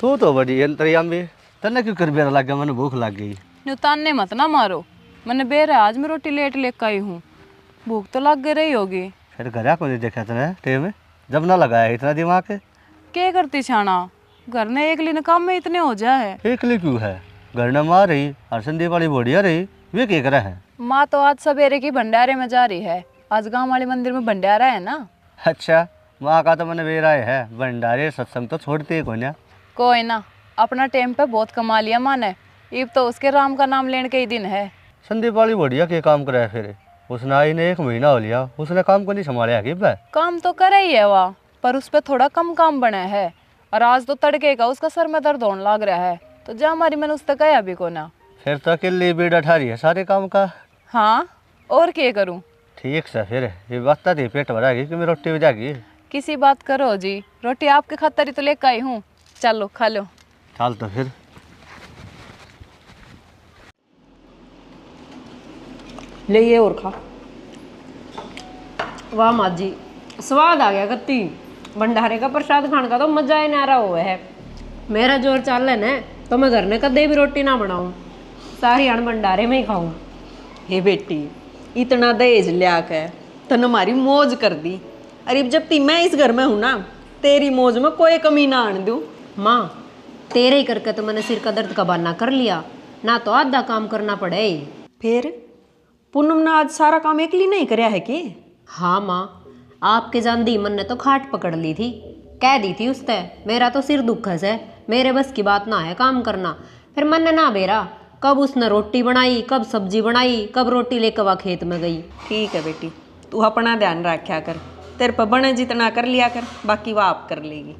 तू तो बड़ी अंतर्यामी, तन्ने क्यों कर बेरा लग गया? मैंने भूख लग गई। न्यू ताने मत ना मारो, मैंने बेर आज मैं रोटी लेट लेकर आई हूँ, भूख तो लग गई रही होगी। फिर घर को नहीं देखा तने टेम जब ना लगाया इतना दिमाग के? क्या करती छाना, घर ने एक लिए काम में इतने हो जाए। एकली क्यों है? घर न माँ रही और संदीप वाली बोढ़िया रही, वे क्या करे है? माँ तो आज सवेरे की भंडारे में जा रही है, आज गांव वाले मंदिर में भंडारा है ना। अच्छा, माँ का तो मैंने बेरा है, भंडारे सत्संग तो छोड़ते ही कोई ना। कोई ना, अपना टाइम पे बहुत कमा लिया माँ ने, अब तो उसके राम का नाम लेने के ही दिन है। संदीप वाली बोढ़िया के काम करे फिर? उसने आई ने 1 महीना हो लिया, उसने काम को नहीं संभाला कि काम तो करे ही है वह, पर उस पर थोड़ा कम काम बना है, और आज तो तड़के का उसका सर में दर्द होने लग रहा है, तो जा हमारी मैंने उससे कहा भी को ना। फिर तो अकेले बेड़ा ठा रही है सारे काम का। हाँ, और क्या करूँ? ठीक से फिर ये बात थी, पेट भरागी कि मैं रोटी भी जागी? किसी बात करो जी, रोटी आपके खातर ही तो लेकर आई हूँ, चलो खा लो। चल तो फिर। ले ये और खा। वाह माँ जी, स्वाद आ गया कत्ती। भंडारे का प्रसाद खाने का तो मजा ही नारा हुआ है। मेरा जोर चाल है ना, तो मैं घर में कदे भी रोटी ना बनाऊं, सारी अण भंडारे में ही खाऊं। हे बेटी, इतना दहेज लिया के तन हमारी मौज कर दी। अरे जब ती मैं इस घर में हूं ना, तेरी मौज में कोई कमी ना आने दूं। माँ, तेरे ही करके तो मैंने सिर का दर्द का बहाना कर लिया, ना तो आधा काम करना पड़े। फिर पूनम ने आज सारा काम अकेली नहीं करया है कि? हाँ माँ, आपके जानदी मन ने तो खाट पकड़ ली थी, कह दी थी उसने मेरा तो सिर दुख है, मेरे बस की बात ना है काम करना। फिर मन ने ना बेरा, कब उसने रोटी बनाई, कब सब्जी बनाई, कब रोटी लेकर वह खेत में गई। ठीक है बेटी, तू अपना ध्यान रखा कर, तेरे पर बने जितना कर लिया कर, बाकी वो आप कर लेगी।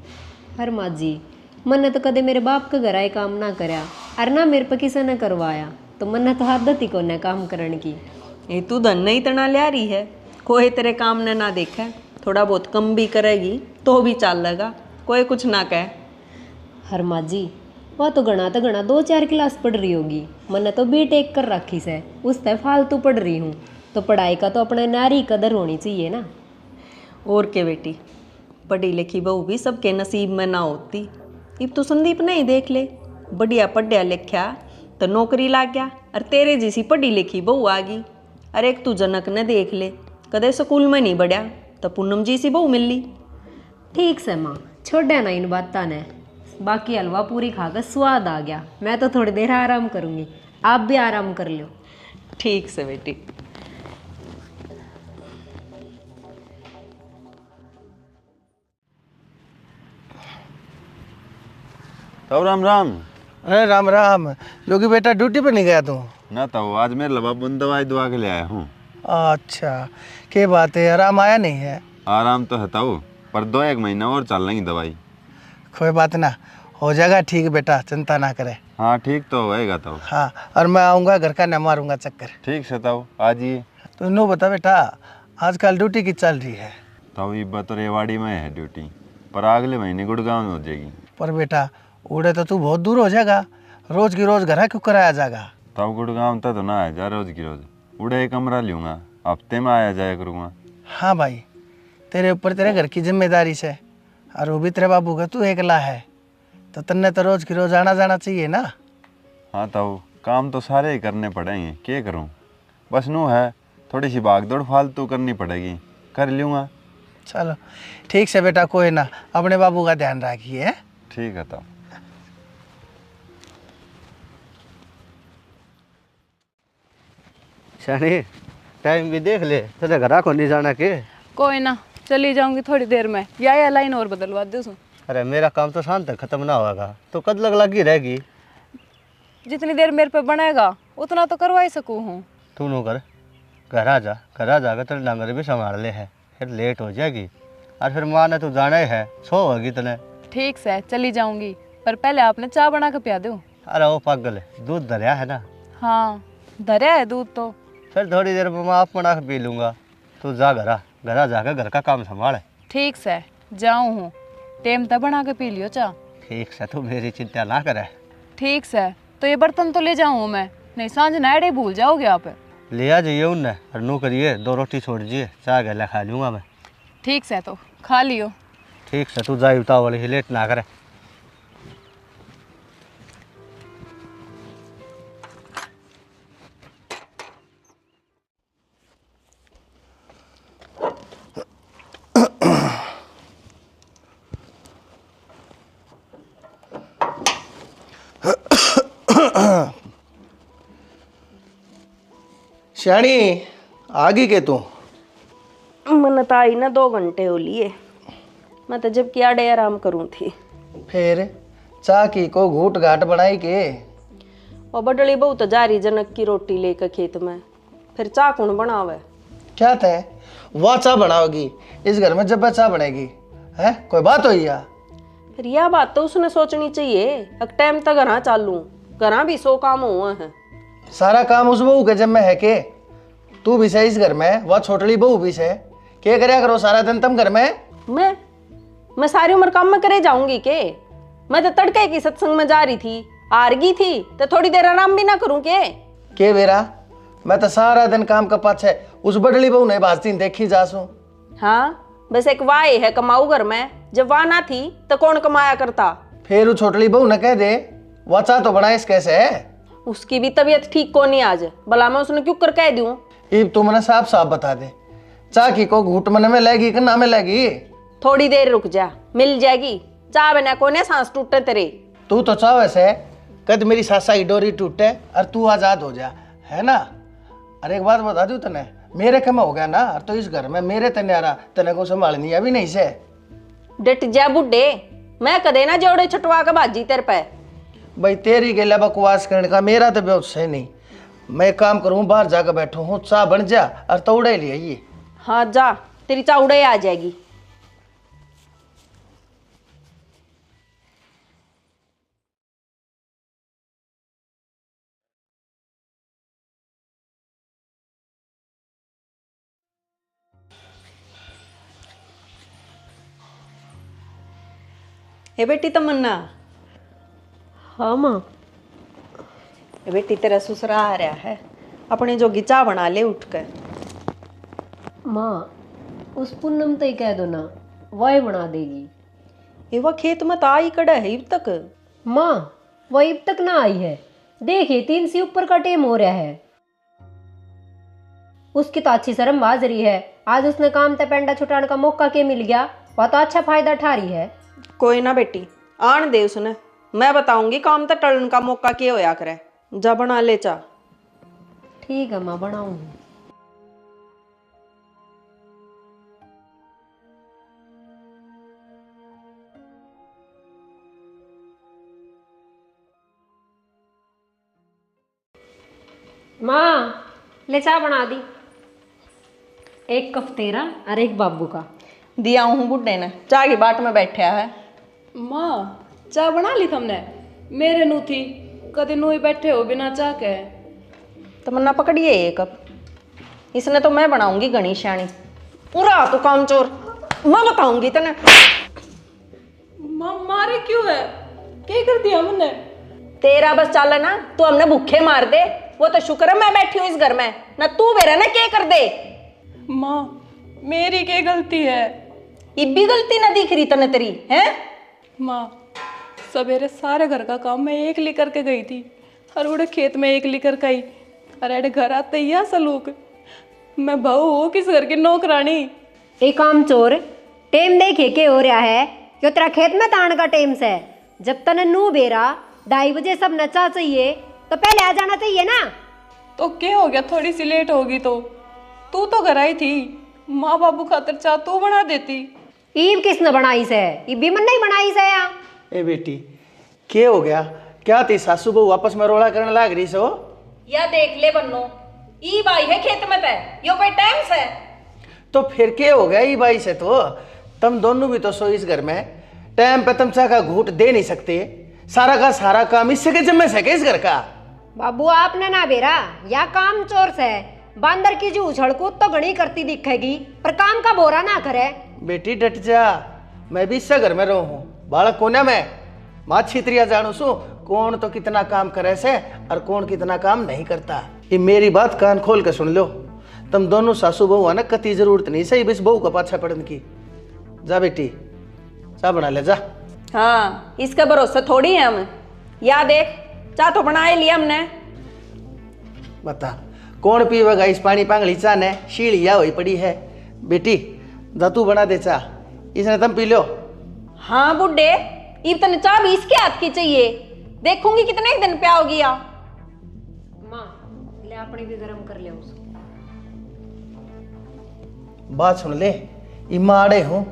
हर माँ जी, मन ने तो कदे मेरे बाप के घर आए काम ना करया, और ना मेरे पे किसी ने करवाया, तो मन ने तो आदत ही को न काम करने की। ये तू धन नहीं तना लिया रही है, कोई तेरे काम ने ना देखा, थोड़ा बहुत कम भी करेगी तो भी चल लगा, कोई कुछ ना कहे। हर माँ जी, वह तो घना 2-4 क्लास पढ़ रही होगी, मैंने तो बीटेक कर रखी से, उस तय फालतू पढ़ रही हूँ, तो पढ़ाई का तो अपने नारी कदर होनी चाहिए ना। और के बेटी, पढ़ी लिखी बहू भी सबके नसीब में ना होती। अब तो संदीप नहीं देख ले, बढ़िया पढ़िया लिखा तो नौकरी लाग गया, और तेरे जैसी पढ़ी लिखी बहू आ गई। अरे एक तू जनक ने देख ले, कदे स्कूल में नहीं बढ़िया तो पूनम जी सी बहू मिल ली। ठीक से माँ, छोड़े ना इन बातों ने, बाकी हलवा पूरी खाकर स्वाद आ गया, मैं तो थोड़ी देर आराम करूँगी, आप भी आराम कर लो। ठीक से बेटी। तो राम राम। अरे राम राम। योगी बेटा ड्यूटी पे नहीं गया तू? ना तो आज मेरे लबाबुन दवाई दुआ के ले आया हूँ। अच्छा, क्या बात है, आराम आया नहीं है? आराम तो है ताऊ, पर 2-1 महीना और चल लेंगी दवाई। कोई बात ना, हो जाएगा ठीक बेटा, चिंता ना करे। हाँ ठीक तो होएगा ताऊ। हाँ, और मैं आऊँगा घर का न मारूंगा चक्कर। ठीक से ताऊ, आ जाइए। तो नो बता बेटा, आजकल ड्यूटी की चल रही है? ताऊ ये तो रेवाड़ी में है ड्यूटी, पर अगले महीने गुड़गांव में हो जाएगी। पर बेटा उड़े तो तू बहुत दूर हो जाएगा, रोज की रोज घर क्यों कराया जाएगा? ताऊ गुड़गांव तो ना आया जा रोज की रोज, उड़े एक कमरा लूँगा, हफ्ते में आया जाया करूँगा। हाँ भाई, तेरे ऊपर तेरे घर की जिम्मेदारी से, और वो भी तेरे बाबू का तू अकेला है, तो तन्ने तो रोज की रोज आना जाना चाहिए ना। हाँ ताऊ, काम तो सारे ही करने पड़ेंगे, क्या करूँ, बस नू है थोड़ी सी भाग दौड़ फालतू करनी पड़ेगी, कर लूँगा। चलो ठीक से बेटा, कोई ना, अपने बाबू का ध्यान रखिए। ठीक है ताऊ। शानी टाइम भी देख ले, तेरे घर को नहीं जाना के? कोई ना, चली जाऊंगी थोड़ी देर में, या लाइन और बदलवा दो। अरे मेरा काम तो शाम तक खत्म ना होगा, तो कद लगी रहेगी। जितनी देर मेरे पे बनेगा उतना तो करवा ही सकूँ हूँ। तू नो कर, घर आ जा, घर आ जाकर तेरे डांगर भी संभाल ले है, फिर लेट हो जाएगी, और फिर माँ ने तू जाना ही है, सो होगी तने। ठीक से चली जाऊंगी, पर पहले आपने चाय बना के पिया दो। अरे वो पागल है, दूध धरिया है ना? हाँ धरिया है दूध तो। फिर थोड़ी देर में मैं आप बना के पी लूँगा, तू जा घर आ जाकर घर का काम संभाल। ठीक से जाऊँ हूँ, टेम तक बना के पी लियो चा। ठीक से, तू मेरी चिंता ना करे। ठीक से, तो ये बर्तन तो ले जाऊँ मैं, नहीं सांझ नाड़े भूल जाओगे आप। ले आ जाइए उन्हें और नू करिए 2 रोटी छोड़ दीजिए, चाय गला खा लूँगा मैं। ठीक से तो खा लियो। ठीक से, तू जाई उताव वाली लेट ना करे। श्याणी आगी के तू मन तो आई ना 2 घंटे हो लिए, मैं तो जब किया डे आराम करूँ थी। फिर चाह की को घूट घाट बनाई के? और बडली बहू तो जा रही जनक की रोटी लेकर खेत में, फिर चाह कौन बनावे? क्या तय वह चाह बनाओगी इस घर में जब वह चाह बनेगी? है कोई बात हुई या? फिर यह बात तो उसने सोचनी चाहिए। अब टाइम तक घरा चालू, घरा भी 100 काम हुआ है। सारा काम उस बहू के जिम्मे है के? तू भी से इस घर में, वह छोटली बहू भी से, क्या करे करो सारा दिन तुम घर में? मैं सारी उम्र काम में करे जाऊंगी के? मैं तो तड़के की सत्संग में जा रही थी, हार गई थी तो थोड़ी देर आराम भी ना करूं के बेरा? मैं तो सारा दिन काम का पाछे उस बडली बहू ने बाजती देखी जासू। हाँ बस एक वाह है कमाऊ घर में, जब वाह ना थी तो कौन कमाया करता? फिर वो छोटली बहू ने कह दे वह चाह तो बनाए कैसे है? उसकी भी तबीयत ठीक को नहीं आज, भला मैं उसने क्यों कर कह दूं? इब तू मैंने साफ साफ बता दे, चाह की को घूट मन में लेगी कि ना में लेगी? थोड़ी देर रुक जा, मिल जाएगी। चाह बना कोने सांस टूटे तेरे। तू तो चाह वैसे कद मेरी सासा की डोरी टूटे और तू आजाद हो जा, है ना? अरे एक बात बता दूं तने, मेरे कम हो गया ना, और तो इस घर में मेरे तने आ रहा तने को संभालनी अभी नहीं से। डट जा बुड्ढे, मैं कदे ना जोड़े छटवा के बाजी तेरे पे। भाई तेरी गेला बकवास करने का मेरा तो बेहोश है नहीं। मैं काम करूँ बाहर जाकर बैठू हूँ, चाह बन जा और तोड़े लिए ये। हाँ जा, तेरी चाह उड़े आ जाएगी। हे बेटी तमन्ना। हाँ माँ। हे बेटी तेरा ससुरा आ रहा है, अपने जोगी चाह बना ले उठ कर। माँ उस पूनम तो ही कह दो ना, वही बना देगी। ये वह खेत में तो आई कड़ा है अब तक। माँ वो अब तक ना आई है, देखिए 3 से ऊपर का टेम हो रहा है। उसकी तो अच्छी शर्म बाज रही है, आज उसने काम ते पेंडा छुटाने का मौका के मिल गया, वह तो अच्छा फायदा उठा रही है। कोई ना बेटी, आन दे उसने, मैं बताऊंगी काम तो टलन का मौका के होया करे। जा बना ले चाह। ठीक है माँ, बनाऊंगी। माँ ले चाय बना दी, 1 कप तेरा और 1 बाबू का। दिया हूँ बुड्ढे ने, चाह की बाट में बैठा है। माँ चाय बना ली तुमने? मेरे नू थी, कदे नू ही बैठे हो बिना चाय के। तमन्ना पकड़िए 1 कप, इसने तो मैं बनाऊंगी घनी श्याणी। पूरा तो काम चोर, मैं बताऊंगी तने। माँ मारे क्यों है? क्या कर दिया हमने? तेरा बस चल ना, तू हमने भूखे मार दे। वो तो शुक्र है मैं बैठी हूँ इस घर में, ना तू मेरा ना क्या कर दे। माँ मेरी क्या गलती है? इब्बी गलती ना दिख रही तने तेरी है? माँ सवेरे सारे घर का काम मैं एक ली करके गई थी, और उड़े खेत में एक ली कर आई, अरे घर आते ही सलूक। मैं बहू हूँ किस घर की नौकरानी। एक काम चोर, टेम देखे के हो रहा है जो तेरा खेत में तान का टेम से। जब तने नू बेरा 2:30 बजे सब नचा चाहिए तो पहले आ जाना चाहिए ना। तो क्या हो गया, थोड़ी सी लेट होगी तो? तू तो घर आई थी, माँ बाबू खातिर चाह तू बना देती। ईब किसने बनाई से? ईब भी मन नहीं बनाई से या? ए बेटी क्या हो गया? क्या थी सासू बहू आपस में रोड़ा करने लग रही सो? या देख ले बन्नो, ई बाई है खेत में तय, यो कोई टाइम से। तो फिर क्या हो गया? ई बाई से तो तुम दोनों भी तो सो इस घर में, टाइम पे तुम चाह का घूट दे नहीं सकते। सारा का सारा काम इससे के जिम्मे से इस घर का। बाबू आपने ना बेरा, या काम चोर से बांदर की जो उछल कूद तो घनी करती दिखेगी, पर काम का बोरा ना करे। बेटी डट जा, मैं भी इससे घर में रहूं हूँ, बालक कोने में माँ छित्रिया जानू सु कौन तो कितना काम करे से और कौन कितना काम नहीं करता। ये मेरी बात कान खोल के सुन लो। तुम दोनों सासू बहू है ना, कति जरूरत नहीं सही बस बहू का पाछा पड़न की। जा बेटी चाय बना ले जा। हाँ, इसका भरोसा थोड़ी है हम। या देख, चाह तो बना ही लिया हमने। बता कौन पीवेगा इस पानी पांगली चाह ने, शीलिया हुई पड़ी है। बेटी जा तू बना दे चाह, इसने तुम पी लो। हाँ बुड्ढे, इतने चाह भी इसके हाथ की चाहिए। देखूंगी कितने दिन प्याओगी आ। माँ ले अपनी भी गर्म कर ले उसको। बात सुन ले, इमाड़े हूं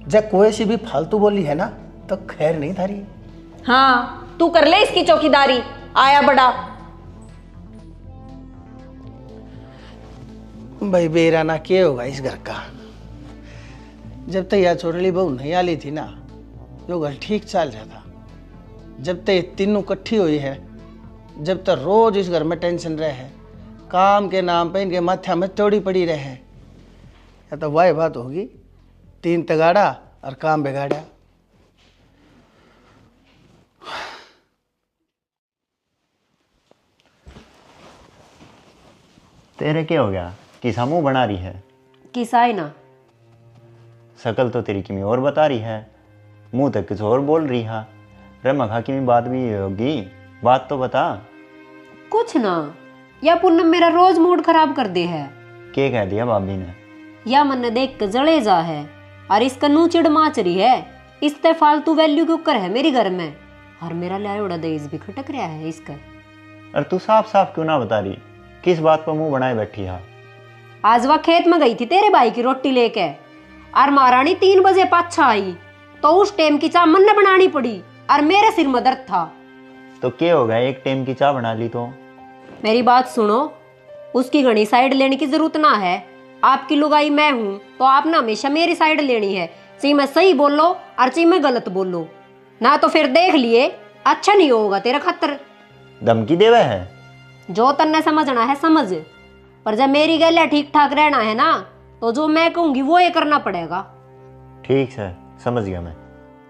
जब कोई सी भी फालतू बोली है ना तो खैर नहीं थारी। हाँ, तू कर ले इसकी चौकीदारी, आया बड़ा। भाई बेराना क्या होगा इस घर का। जब तक यह छोटली बहू नहीं आली थी ना, यो घर ठीक चल रहा था। जब तक ये तीनों इकट्ठी हुई है, जब तक रोज इस घर में टेंशन रहे है, काम के नाम पे इनके माथा में तोड़ी पड़ी रहे। या तो वही बात होगी, तीन तगाड़ा और काम बिगाड़ा। तेरे क्या हो गया? किसा मुंह बना रही है? किसा है ना, शकल तो तेरी किमी और बता रही है, मुंह तक कुछ और बोल रही है। रमा खा की बात भी होगी, बात तो बता। कुछ ना, या पूनम मेरा रोज मूड खराब कर दे है। क्या कह दिया भाभी ने? या मन देख के जले जा है और इसका नू चिड़ माच रही है। इससे फालतू वैल्यू क्यों कर है मेरी घर में, और मेरा लिया उड़ा दहेज भी खटक रहा है इसका। और तू साफ साफ क्यों ना बता रही, किस बात पर मुंह बनाए बैठी है? आज वह खेत में गई थी तेरे भाई की रोटी लेके, और महारानी 3 बजे पाछा आई, तो उस टाइम की चाय मन ने बनानी पड़ी और मेरे सिर में दर्द था। तो क्या हो गया, एक टाइम की चाय बना ली तो? मेरी बात सुनो, उसकी घनी साइड लेने की जरूरत ना है। आपकी लुगाई मैं हूं तो आप ना हमेशा मेरी साइड लेनी है। ची मैं सही बोलो और ची मैं गलत बोलो, ना तो फिर देख लिए अच्छा नहीं होगा तेरा खातर। धमकी देवे है? जो तन्ने समझना है समझ, पर जब मेरी गले ठीक ठाक रहना है ना, तो जो मैं कहूंगी वो ये करना पड़ेगा। ठीक है, समझ गया मैं।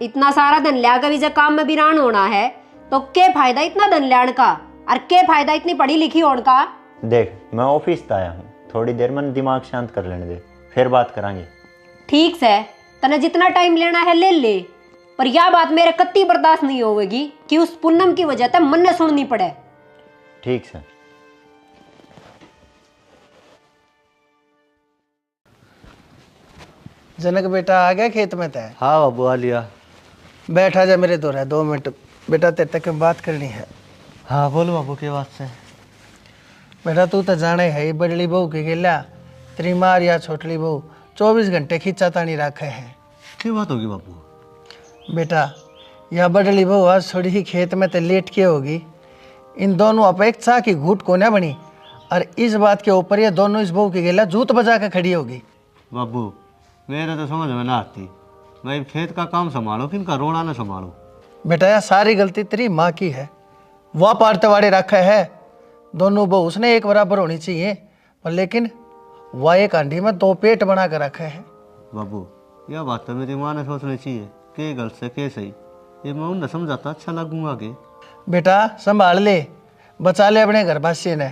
इतना सारा धन लिया कभी जब काम में बिरान होना है तो क्या फायदा इतना धन लियान का, और क्या फायदा इतनी पढ़ी लिखी होने का। देख मैं ऑफिस से आया हूँ, थोड़ी देर में दिमाग शांत कर लेने दे, फिर बात करांगे। ठीक है, तने जितना टाइम लेना है ले ले, पर यह बात मेरे कत्ती बर्दाश्त नहीं होगी कि उस पूनम की वजह से मन ने सुननी पड़े। ठीक है। जनक बेटा आ गया खेत में तय? हाँ बाबू आ लिया। बैठा जा मेरे दो रहा 2 मिनट बेटा, तेरे तक बात करनी है। हाँ बोलो बाबू के बात से। बेटा तू तो जाने है, ये बड़ली बहू के गेला तेरी मार या छोटली बहू 24 घंटे खींचा तानी रखे हैं। क्या बात होगी बाबू? बेटा यह बड़ली बहू आज थोड़ी ही खेत में तो लेट के होगी, इन दोनों अपेक्षा की घूट को न बनी, और इस बात के ऊपर ये दोनों इस बहू के गेला जूत बजा के खड़ी होगी। बाबू मेरे तो समझ में ना आती, मैं खेत का काम संभालो कि इनका रोना ना संभालो। बेटा यह सारी गलती तेरी माँ की है, वह पारतवाड़े रखे है। दोनों बहू उसने एक बराबर होनी चाहिए, पर लेकिन वह एक हांडी में 2 पेट बना कर रखे हैं। बाबू यह बात तो मेरी माँ ने सोचनी चाहिए, के गलत से के सही, ये मैं उन्हें समझाता अच्छा लगूंगा के। बेटा संभाल ले, बचा ले अपने घर वासी ने।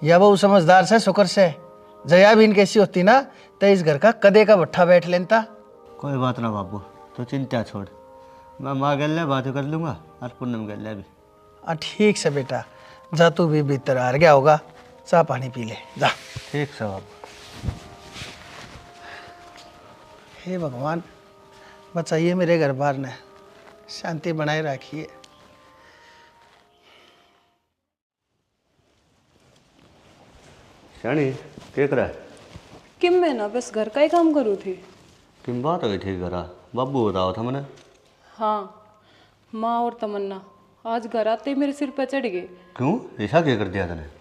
यह बहू समझदार से शुक्र से, जया भी इनकी ऐसी होती ना तो इस घर का कदे का भट्ठा बैठ लेता। कोई बात ना बाबू, तो चिंता छोड़, मैं माँ गले बात कर लूँगा और पूनम गले भी। ठीक से बेटा, जा तू भी भीतर आ गया होगा, चाह पानी पी ले जा। ठीक से बाबू। हे भगवान बचाइए मेरे घर बार ने, शांति बनाए रखिए। शानी क्या करा है? किम मैं ना बस घर का ही काम करूँ थी। किन बात हो गई ठीक करा? बाबू बताओ था मैंने। हाँ, माँ और तमन्ना आज घर आते ही मेरे सिर पर चढ़ गए। क्यों, ऐसा क्या कर दिया तूने?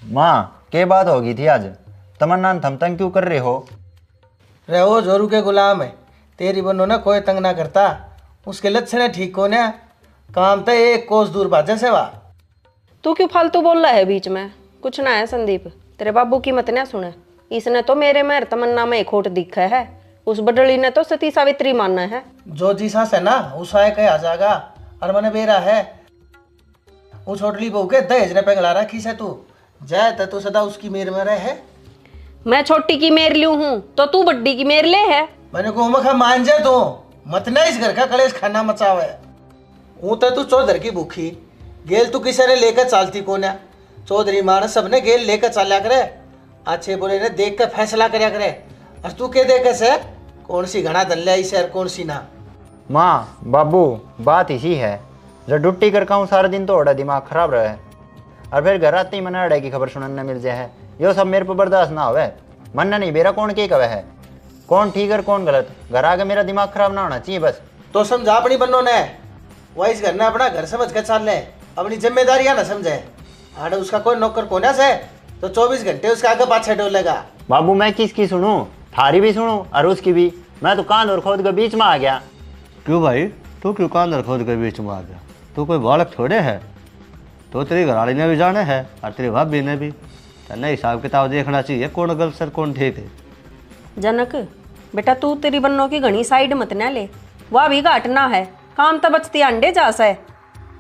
माँ क्या बात होगी थी आज? तमन्ना थमतंग क्यों कर रहे हो? रहो जोरू के गुलाम है, तेरी बनो ना कोई तंग ना करता, उसके लक्षण ठीक कोने, काम तो एक कोस दूर भाजे से वाह। तू क्यों फालतू बोल रहा है बीच में? कुछ ना है संदीप, तेरे बाबू की मत ना सुने। इसने तो मेरे में तमन्ना में एक खोट दिखा है, उस बडली ने तो सती सावित्री मानना है। जो जी सास है ना उस आए कह आ जाएगा, और मैंने बेरा है वो छोटली बहू के दहेज ने पेंगला रखी से तू जाए तो तू सदा उसकी मेर में रहे है। मैं छोटी की मेर लियू हूँ तो तू बड्डी की मेर ले है। मैंने को मखा मान जा तू मत ना इस घर का कलेश खाना मचावे। हूँ तो तू चौधर की भूखी गेल तू किसी ने लेकर चालती कोने, चौधरी मानस सबने गेल लेकर चाल्या करे, अच्छे बुरे ने देख कर फैसला करया करे। और तू के देखे से कौन सी घना दल लाई से और कौन सी ना। माँ बाबू बात इसी है, जब ड्यूटी कर हूँ सारा दिन तो ओड़ा दिमाग खराब रहा है, और फिर घर आते ही मना अड़े की खबर सुनने मिल जाए है। यो सब मेरे पर बर्दाश्त ना होवे। मन्ना नहीं बेरा कौन के कवे है, कौन ठीक और कौन गलत, घर आके मेरा दिमाग खराब ना होना चाहिए बस। तो समझा अपनी बन्नो ने, वह इस घर ने अपना घर समझ कर चल ले, अपनी जिम्मेदारियां ना समझे। आड़े उसका कोई नौकर कोना से तो 24 घंटे उसके आगे पाछे डोलेगा। बाबू मैं किसकी सुनूं, थारी भी सुनूं और उसकी भी। मैं तो कांध और खोद के बीच में आ गया। क्यों भाई, तू क्यों कांध और खोद के बीच में आ गया? तू कोई बालक थोड़े है, तो तेरी घरवाली ने भी जाने है और तेरी भाभी ने भी। तेने हिसाब किताब देखना चाहिए कौन गलत सर कौन ठीक है। जनक बेटा तू तेरी बन्नों की घनी साइड मत ना ले, वह भी घाटना है, काम तो बचती अंडे जास है।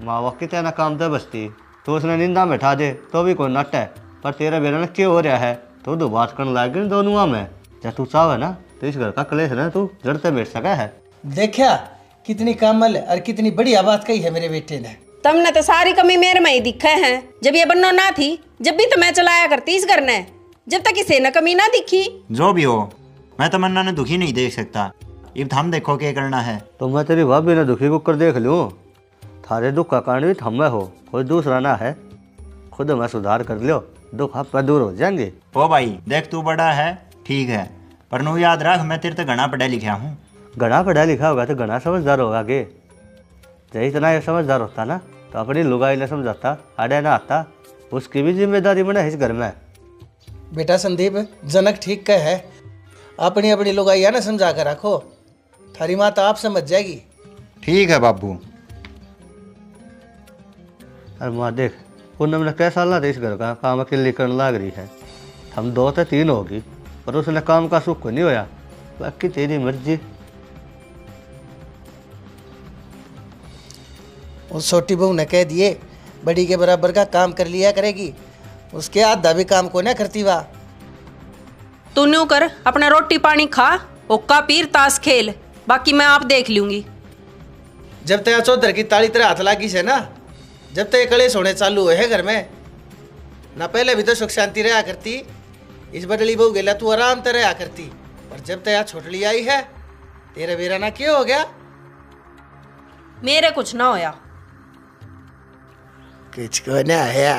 माँ वक्त तेना काम तो बचती तो उसने निंदा में ठा दे तो भी कोई नट है, पर तेरा बेरा ने क्यों हो रहा है तो दो बात करने लग गई दोनों में। जब तू चाहे ना तो इस घर का कलेश ना तू जड़ से बैठ सका है। देखा कितनी कामल और कितनी बढ़िया बात कही है मेरे बेटे ने। तुमने तो सारी कमी मेरे में ही दिखा है। जब ये बन्नो ना थी जब भी तो मैं चलाया करती इस घर ने, जब तक इसे न कमी ना दिखी। जो भी हो मैं तमन्ना ने दुखी नहीं देख सकता, अब थम देखो क्या करना है। तो मैं तेरी भाभी ने दुखी को कर देख लूँ, थारे दुख का कारण भी थम्मे हो, कोई दूसरा ना है। खुद मैं सुधार कर लियो, दुख आप पर दूर हो जाएंगे। ओ भाई देख तू बड़ा है ठीक है, पर नू याद रख मैं तेरे तो घना पढ़ा लिखा हूँ। घना पढ़ा लिखा होगा तो घना समझदार होगा आगे। जब इतना ये समझदार होता ना तो अपनी लुगाई ने समझाता, अड़े ना आता, उसकी भी जिम्मेदारी बने इस घर में। बेटा संदीप जनक ठीक कह है, अपनी अपनी लुगाइया ना समझा कर रखो, थारी माँ तो आप समझ जाएगी। ठीक है बाबू। अरे माँ देख पूनम ने कैसा ला इस घर का काम अकेले करने लग रही है। हम 2 से 3 होगी पर उसने काम का सुख नहीं होया, बाकी तेरी मर्जी। उस छोटी बहू ने कह दिए बड़ी के बराबर का काम कर लिया करेगी, उसके आधा भी काम को ना करती वाह। तू न्यू कर अपना रोटी पानी खा, ओक्का पीर ताश खेल, बाकी मैं आप देख लूंगी। जब तक चौधर की ताली तेरे हाथ लागी से ना, जब तक कलेश होने चालू हुए है घर में ना, पहले भी तो सुख शांति रहा करती। इस बदली बहू गेला तू आराम से रहा करती, पर जब तक यहाँ छोटली आई है तेरे बेरा ना क्यों हो गया। मेरे कुछ ना होया। कुछ को ना आया।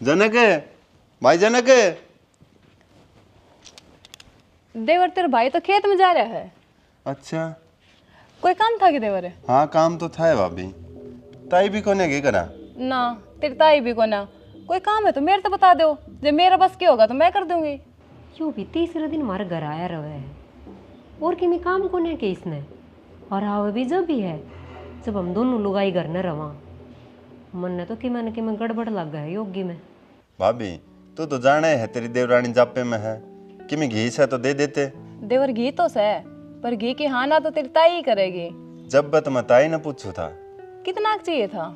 जनक भाई जनक। देवर तेरे भाई तो खेत में जा रहा है। अच्छा कोई काम था कि देवर? हाँ काम तो था भाभी, ताई भी कोने के करा ना तेरी ताई भी को ना, कोई काम है तो मेरे तो बता दो, जब मेरा बस क्या होगा तो मैं कर दूंगी। क्यों भी तीसरे दिन हमारे घर आया रहे है, और कि मैं काम को नहीं के इसने, और आवे भी जब भी है जब हम दोनों लुगाई घर न रवा। मन ने तो कि मैं गड़बड़ लग गया है योगी में। भाभी तू तो जाने है तेरी देवरानी जापे में है, कि मैं घी से तो दे देते। देवर घी तो से, पर घी की हाँ ना तो तेरी ताई ही करेगी। जब बत मैं ताई न पूछू था, कितना चाहिए था?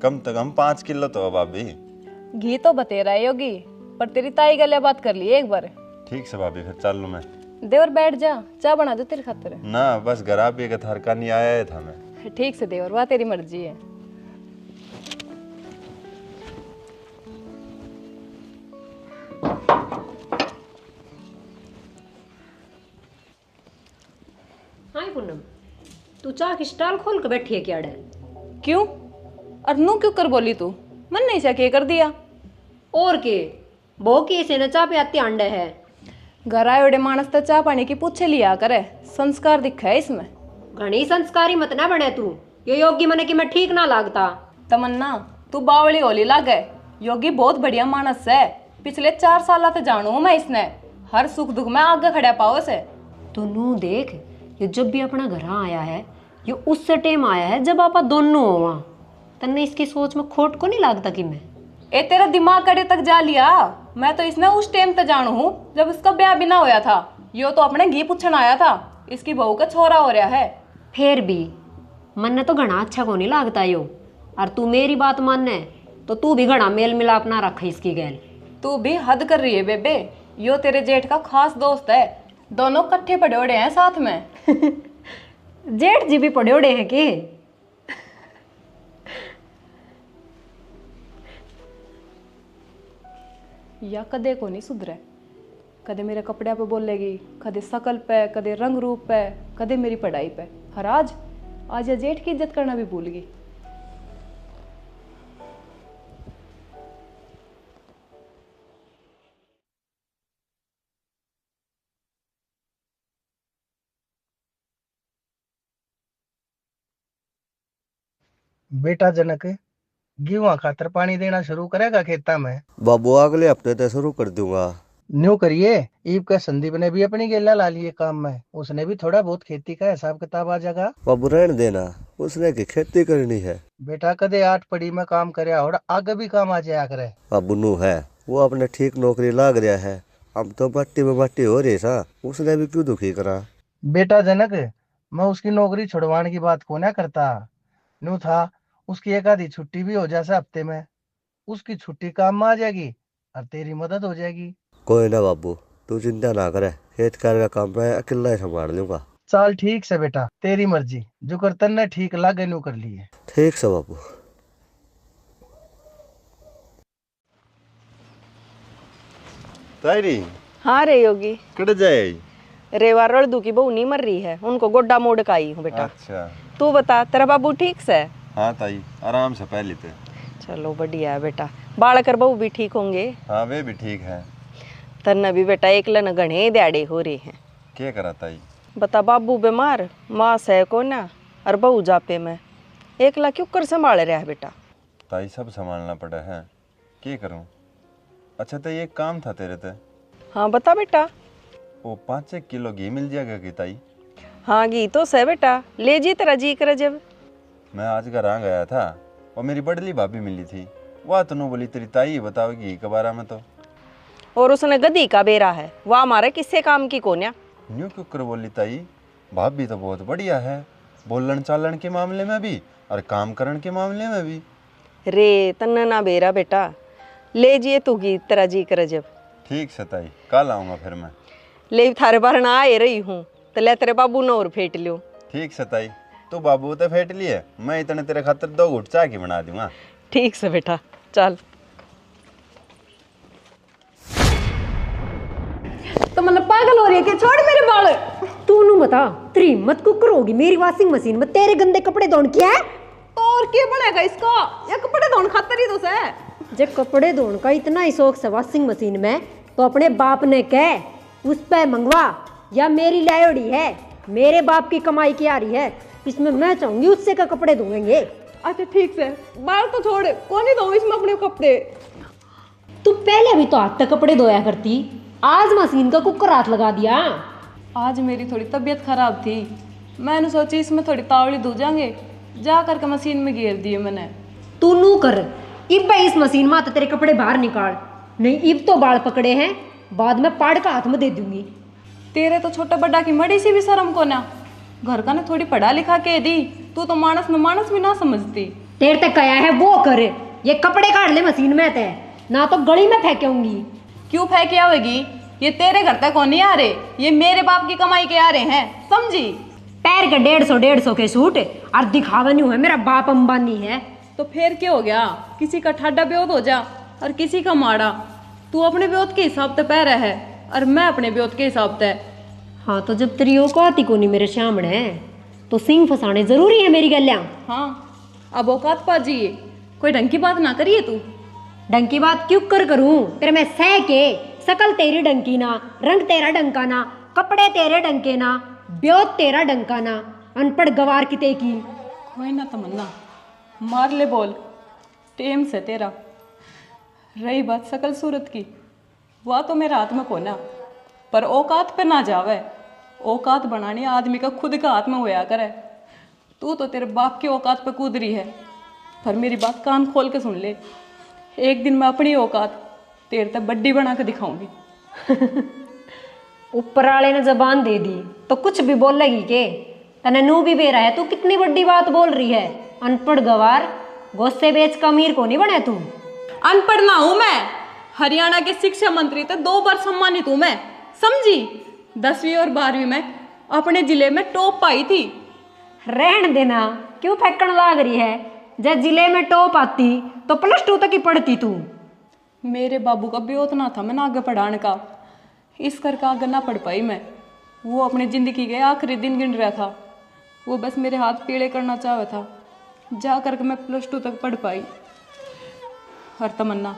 कम से कम 5 किलो तो भाभी। घी तो बतेरा है योगी, पर तेरी ताई गले बात कर ली एक बार। ठीक से भाभी फिर चल लूँ मैं। देवर बैठ जा, चाय बना दो तेरी खातिर। ना बस घर भी एक थार का नहीं आया था मैं। ठीक से देवर, वह तेरी मर्जी है। हाँ पूनम तू चाह की स्टॉल खोल के बैठी है क्या डर? क्यों? और नू क्यों कर बोली तू? मन नहीं सा के कर दिया। और के बो की से न चाह पे आती अंडे है। घर आए बड़े मानस तो चाह पानी की पूछे लिया करे, संस्कार दिखा है इसमें। घनी संस्कारी मत ना बने तू, ये योगी मने कि मैं ठीक ना लागता। तमन्ना तू बावली होली लागे। योगी बहुत बढ़िया मानस है। पिछले 4 साल से जानू हूं मैं इसने। हर सुख दुख में आगे खड़ा पाओ से। तो नू देख, ये जब भी अपना घर आया है, ये उससे टाइम आया है जब आप दोनों हो वहाँ। तन्ने इसकी सोच में खोट को नहीं लगता कि मैं ए तेरा दिमाग कड़े तक जा लिया। मैं तो इसने उस टाइम तक जानू हूँ जब इसका ब्याह भी ना होया था। यो तो अपने घी पूछन आया था, इसकी बहू का छोरा हो रहा है। फिर भी मन तो घना अच्छा को नहीं लगता यो। और तू मेरी बात मानने तो तू भी घना मेल मिलाप ना रख इसकी गैल। तू भी हद कर रही है बेबे। यो तेरे जेठ का खास दोस्त है। दोनों कट्ठे पड़े उड़े हैं साथ में। जेठ जी भी पड़े उड़े हैं के? या कदे को नहीं सुधरे। कदे मेरे कपड़े पे बोलेगी, कदे शकल पे, कदे रंग रूप पे, कदे मेरी पढ़ाई पे। हर आज या जेठ की इज्जत करना भी भूल गई। बेटा जनक गेहूं खातर पानी देना शुरू करेगा खेता में? बाबू अगले हफ्ते तक शुरू कर दूंगा। न्यू करिए। ईब का संदीप ने भी अपनी गेला ला लिए काम में। उसने भी थोड़ा बहुत खेती का हिसाब किताब आ जाएगा। बाबू रहने देना, उसने की खेती करनी है। बेटा कदे 8 पड़ी में काम करे और आगे भी काम आ जाया करे। बाबू नू है, वो अपने ठीक नौकरी लाग रहा है। हम तो मट्टी में मट्टी हो रही सा, उसने भी क्यों दुखी करा। बेटा जनक मैं उसकी नौकरी छुड़वाने की बात को ना करता। न्यू था उसकी एक आधी छुट्टी भी हो जाए हफ्ते में, उसकी छुट्टी काम में आ जाएगी और तेरी मदद हो जाएगी। कोई ना बाबू, तू चिंता ना करे, खेत कार्य का काम मैं अकेला ही संभाल लूंगा। चल ठीक से बेटा, तेरी मर्जी, जो करतन ने ठीक लागे न्यू कर लिए। ठीक से बाबू। तायरी हाँ रे योगी, कड़ जाए? रेवा रड़दू की बहू नहीं मर रही है, उनको गोड्डा मोड़ का आई हूँ बेटा। अच्छा। तू बता तेरा बाबू ठीक से? हाँ ताई, आराम से पहले थे। चलो बढ़िया है बेटा। बालकर बहू भी ठीक होंगे? हाँ वे भी ठीक है। तन्ना भी बेटा एक लन घने दयाड़े हो रहे हैं। क्या करा ताई? बता बाबू बीमार, माँ सह को ना और बहू जापे में, एकला क्यों कर संभाल रहा है बेटा? ताई सब संभालना पड़ा है, क्या करूं। अच्छा तो ये काम था तेरे ते। हाँ बता बेटा। वो 5-1 किलो घी मिल जाएगा कि ताई? हाँ घी तो सह बेटा, ले जी तेरा जी कर जब। मैं आज घर आ गया था और मेरी बड़ली भाभी मिली थी। वह तो बोली तेरी ताई बताओ घी के बारे में तो। और उसने गधी का बेरा है, वह हमारे किससे काम की कोन्या। न्यू क्यों कर बोली ताई? भाभी तो बहुत बढ़िया है, बोलन चालन के मामले में भी और काम करने के मामले में भी। रे तन्ना ना बेरा बेटा, ले जिए तू घी तेरा जी कर जब। ठीक से ताई, कल आऊँगा फिर मैं। ले थारे बार ना आए रही हूँ तो ले तेरे बाबू ने और फेंट लियो। ठीक से ताई, तू बाबू तो फेंट लिए, मैं इतने तेरे खातिर 2 घुट चाय की बना दूंगा। ठीक से बेटा, चल। तो मतलब पागल हो रही है कि? छोड़ मेरे बाल। तू नू बता, तेरी हिम्मत कुकर होगी मेरी वॉशिंग मशीन में तेरे गंदे कपड़े धोने की है? तो और क्या बनेगा इसका? या कपड़े धोने खातर ही तो से। जब कपड़े धोने का इतना ही शौक है वॉशिंग मशीन में, तो अपने बाप ने कह उस पे मंगवा, या मेरी लायोड़ी है, मेरे बाप की कमाई की आ रही है, इसमें मैं चाहूंगी उससे का कपड़े धोएंगे। अच्छा ठीक से, बाल तो छोड़, कौन ही धो इसमें अपने कपड़े। तू पहले भी तो हाथ तक कपड़े धोया करती, आज मशीन का कुकर हाथ लगा दिया। आज मेरी थोड़ी तबीयत खराब थी, मैंने सोची इसमें थोड़ी तावड़ी धो जाएंगे, जा करके मशीन में घेर दिए मैंने। तू नू कर, इब भाई इस मशीन में तेरे कपड़े बाहर निकाल, नहीं इब तो बाल पकड़े हैं, बाद में पाड़ का हाथ में दे दूंगी। तेरे तो छोटा बड़ा की मड़ी सी भी शर्म को ना, घर का ने थोड़ी पढ़ा लिखा के दी, तू तो मानस न मानस भी ना समझती। तेरे तक कया है वो कर, ये कपड़े काट ले मशीन में ते, ना तो गली में फेंकूंगी। क्यों फेंके आवेगी? ये तेरे घर तक कौन नहीं आ रहे, ये मेरे बाप की कमाई के आ रहे हैं, समझी? पैर के 150 के सूट और दिखावा नहीं है मेरा बाप अंबानी है। तो फिर क्या हो गया? किसी का ठाडा ब्योत हो जा और किसी का माड़ा। तू अपने ब्योत के हिसाब से पैर है और मैं अपने ब्योत के हिसाब से। हाँ तो जब तेरी औकात ही को नहीं मेरे सामने, तो सिंह फसाने जरूरी है मेरी गलियां। हाँ अब औकात पाजी, कोई ढंग की बात ना करिए तू। ढंग की बात क्यों करूं? तेरे में सह के शकल तेरी डंकी ना, रंग तेरा डंका ना, कपड़े तेरे डंके ना, ब्योत तेरा डंका ना, अनपढ़ गवार किते की। कोई ना तमन्ना, मार ले बोल, टेम से तेरा। रही बात सकल सूरत की, वह तो मेरे हाथ में कोना, पर औकात पे ना जावे। औकात बनानी आदमी का खुद का हाथ में होया करे। तू तो तेरे बाप की औकात पे कूद रही है, पर मेरी बात कान खोल के सुन ले। एक दिन मैं अपनी औकात तेरे तक बड्डी बना के दिखाऊंगी। ऊपर वाले ने जबान दे दी तो कुछ भी बोलेगी के? तने नू भी बेरा है, तू कितनी बड़ी बात बोल रही है। अनपढ़ गवार, गोस्से बेच का अमीर को नहीं बने तू। अनपढ़ ना हूं मैं, हरियाणा के शिक्षा मंत्री थे 2 बार सम्मानित हूं मैं, समझी। 10वीं और 12वीं में अपने जिले में टॉप पाई थी। रहन देना, क्यों फेंकन लाग रही है? जब जिले में टॉप आती तो +2 तक ही पढ़ती तू। मेरे बाबू का भी उतना था मैं आगे पढ़ाने का, इस करके आगे ना पढ़ पाई मैं। वो अपनी जिंदगी के आखिरी दिन गिन रहा था, वो बस मेरे हाथ पीले करना चाहा था, जा करके मैं +2 तक पढ़ पाई। और तमन्ना,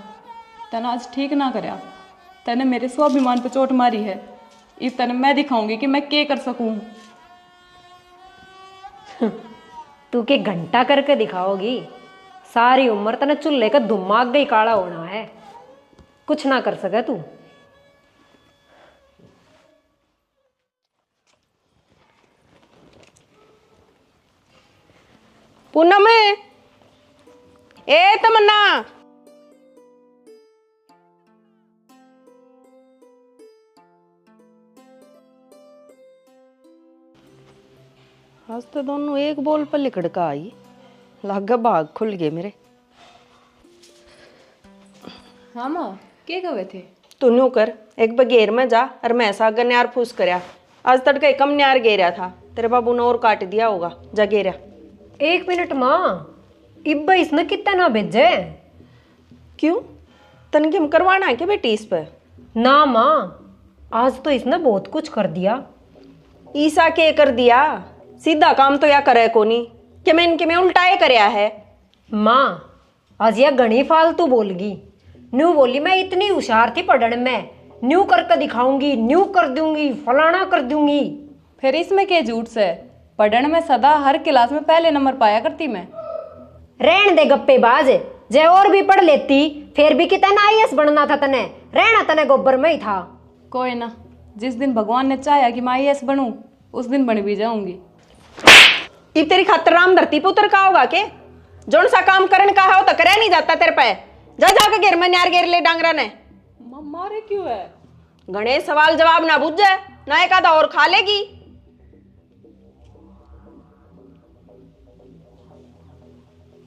तने आज ठीक ना करया, तने मेरे स्वाभिमान पे चोट मारी है। इस तने मैं दिखाऊंगी कि मैं क्या कर सकूं। तू के घंटा करके दिखाओगी? सारी उम्र तने चूल्हे का दिमाग गई काला होना है, कुछ ना कर सके तू। पूनम, ए तमन्ना, आज तो दोनों एक बोल पर लिकड़का आई, लागा भाग खुल गए मेरे। हाँ माँ, क्या कहे थे? तू न्यू कर, एक बगेर में जा और मैं सागर न्यार फूस करया। आज तड़के कम न्यार गेरा था, तेरे बाबू ने और काट दिया होगा, जा गेरा। 1 मिनट माँ, इब्बा इसने कितना ना भेजे? क्यों, तन की हम करवाना है क्या बेटी इस पर? ना माँ, आज तो इसने बहुत कुछ कर दिया। ईसा के कर दिया? सीधा काम तो या करे कोनी कि मैं इनके में उल्टाए करया है। माँ, आज यह घनी फालतू बोलगी। न्यू बोली मैं इतनी होशियार थी पढ़ने में, न्यू करके दिखाऊंगी, न्यू कर दूंगी, फलाना कर दूंगी। फिर इसमें क्या झूठ से? पढ़ने में सदा हर क्लास में पहले नंबर पाया करती मैं। रहन दे गप्पेबाज, जे और भी पढ़ लेती फिर भी कितना IAS बनना था तने, रहना तने गोबर में ही था। कोई ना, जिस दिन भगवान ने चाहा कि मैं IAS बनूं, उस दिन बन भी जाऊंगी। इब तेरी खातर राम धरती पे उतर का होगा के? जोन सा काम करने का है वो तो करे नहीं जाता तेरे पे। जा जाके घेर में न्यार घेर ले डांगरा ने। मारे क्यों है? गणेश सवाल जवाब ना बुझ जाए, ना एक आधा और खा लेगी।